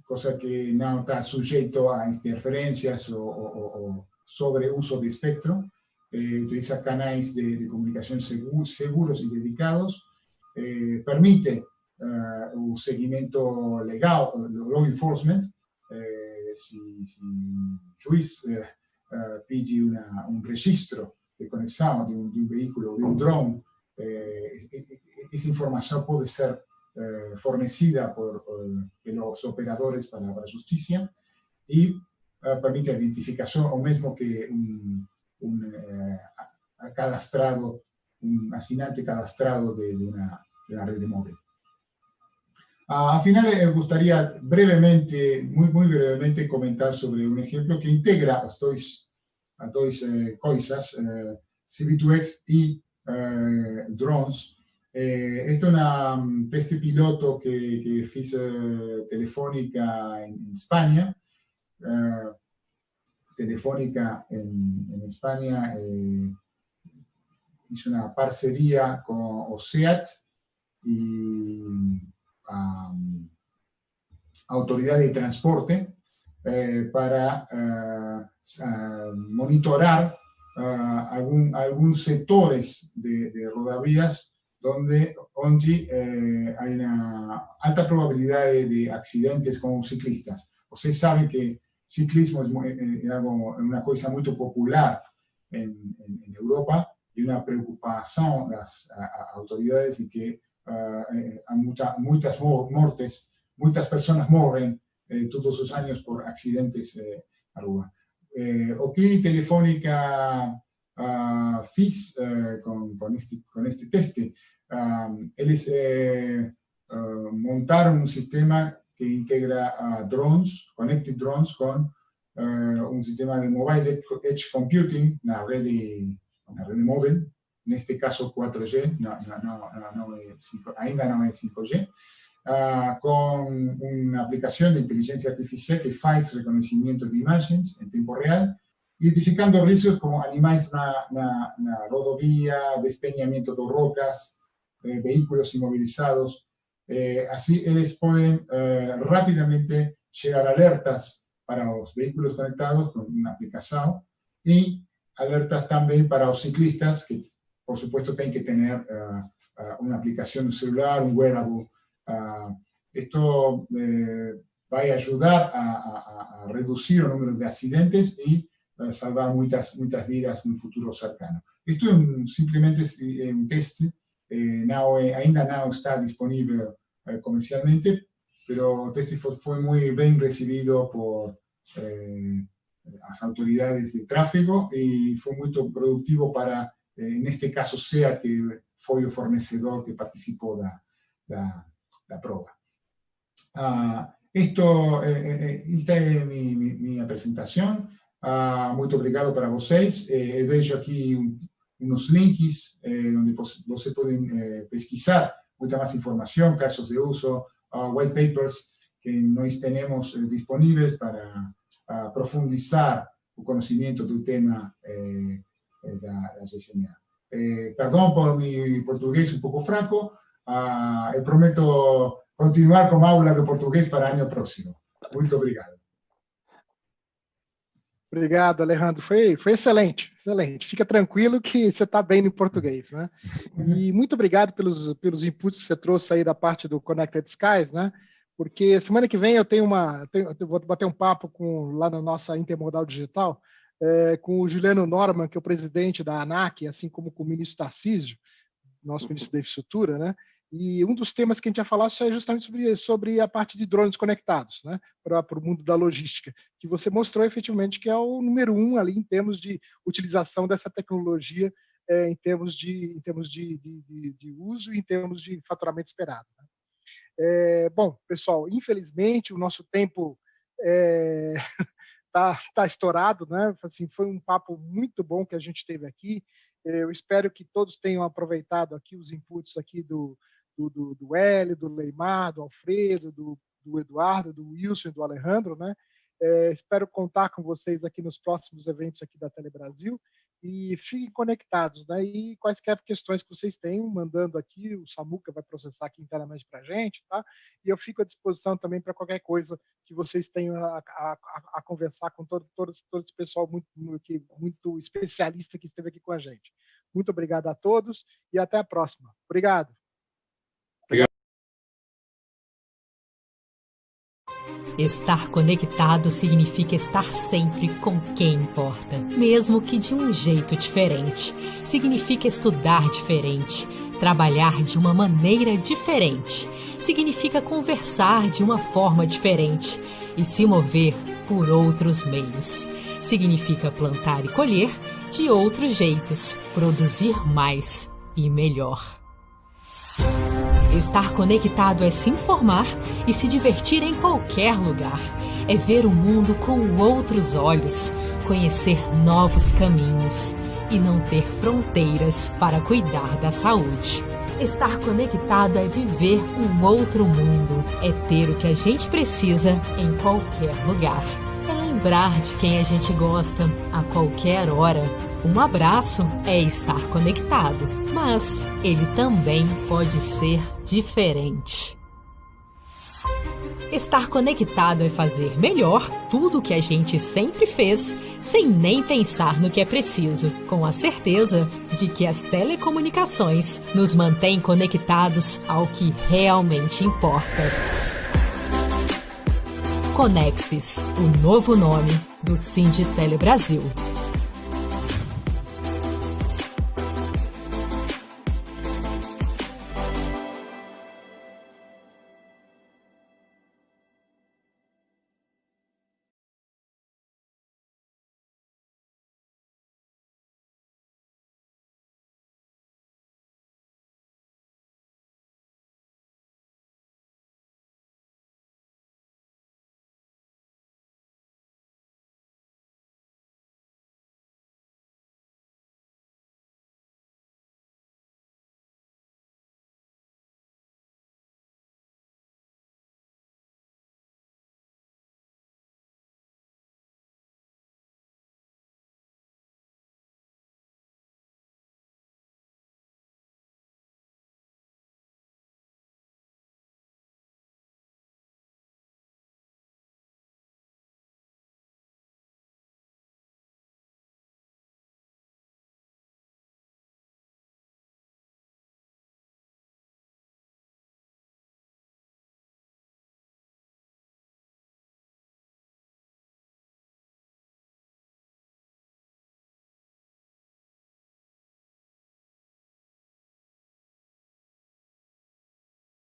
cosa que no está sujeto a interferencias o sobreuso de espectro. Utiliza canales de comunicación seguros y dedicados. Permite un seguimiento legal, law enforcement. Si un juez pide un registro de conexión de un vehículo o de un drone, esa información puede ser fornecida por los operadores para la justicia y permite identificación o mismo que un asignante cadastrado de una red móvil. Al final me gustaría brevemente, muy brevemente, comentar sobre un ejemplo que integra las dos cosas, CV2X y drones. Este es un test piloto que hizo Telefónica en España. Telefónica en España hizo una parcería con OSEAT y Autoridad de Transporte para monitorar algunos sectores de rodavías donde hay una alta probabilidad de accidentes con ciclistas. Usted sabe que ciclismo es una cosa muy popular en Europa y una preocupación de las autoridades y que hay muchas muertes, muchas personas mueren todos los años por accidentes a rua. Aquí Telefónica FIS con este test, ellos montaron un sistema que integra drones, connected drones, con un sistema de mobile edge computing, una red móvil, en este caso 4G, ainda no es 5G, con una aplicación de inteligencia artificial que hace reconocimiento de imágenes en tiempo real, identificando riesgos como animales na rodovía, despeñamiento de rocas, vehículos inmovilizados. Así ellos pueden rápidamente llegar alertas para los vehículos conectados con una aplicación y alertas también para los ciclistas que, por supuesto, tienen que tener una aplicación celular, un wearable. Esto va a ayudar a reducir el número de accidentes y salvar muchas vidas en un futuro cercano. Esto es simplemente un test. Ainda no está disponible comercialmente, pero el test fue muy bien recibido por las autoridades de tráfico y fue muy productivo para, en este caso, SEAT, que foi o fornecedor que participou da prova. Esta é minha apresentação. Muito obrigado para vocês. Eu deixo aqui uns links onde vocês podem pesquisar muita mais informação, casos de uso, white papers que nós temos disponíveis para profundizar o conhecimento do tema da GSMA. Perdão por meu português um pouco fraco. Eu prometo continuar com a aula de português para o ano próximo. Muito obrigado. Obrigado, Alejandro. Foi excelente, excelente. Fica tranquilo que você está bem no português, né? E muito obrigado pelos inputs que você trouxe aí da parte do Connected Skies, né? Porque semana que vem eu vou bater um papo lá na nossa Intermodal Digital com o Juliano Norman, que é o presidente da ANAC, assim como com o ministro Tarcísio, nosso ministro da Infraestrutura, né? E um dos temas que a gente vai falar é justamente sobre a parte de drones conectados, né, para o mundo da logística, que você mostrou efetivamente que é o número 1 ali em termos de utilização dessa tecnologia, em termos de uso e em termos de faturamento esperado. Né? Bom, pessoal, infelizmente o nosso tempo tá estourado, né? Assim, foi um papo muito bom que a gente teve aqui. Eu espero que todos tenham aproveitado aqui os inputs aqui do Hélio, do Leymar, do Alfredo, do Eduardo, do Wilson e do Alejandro, né? Espero contar com vocês aqui nos próximos eventos aqui da Telebrasil e fiquem conectados, né? E quaisquer questões que vocês tenham, mandando aqui, o Samuca vai processar aqui internamente para a gente, tá? E eu fico à disposição também para qualquer coisa que vocês tenham a conversar com todo esse pessoal muito especialista que esteve aqui com a gente. Muito obrigado a todos e até a próxima. Obrigado. Estar conectado significa estar sempre com quem importa, mesmo que de um jeito diferente. Significa estudar diferente, trabalhar de uma maneira diferente. Significa conversar de uma forma diferente e se mover por outros meios. Significa plantar e colher de outros jeitos, produzir mais e melhor. Estar conectado é se informar e se divertir em qualquer lugar. É ver o mundo com outros olhos, conhecer novos caminhos e não ter fronteiras para cuidar da saúde. Estar conectado é viver um outro mundo, é ter o que a gente precisa em qualquer lugar. É lembrar de quem a gente gosta a qualquer hora. Um abraço é estar conectado, mas ele também pode ser diferente. Estar conectado é fazer melhor tudo o que a gente sempre fez, sem nem pensar no que é preciso, com a certeza de que as telecomunicações nos mantêm conectados ao que realmente importa. Conexis, o novo nome do Sinditele Brasil.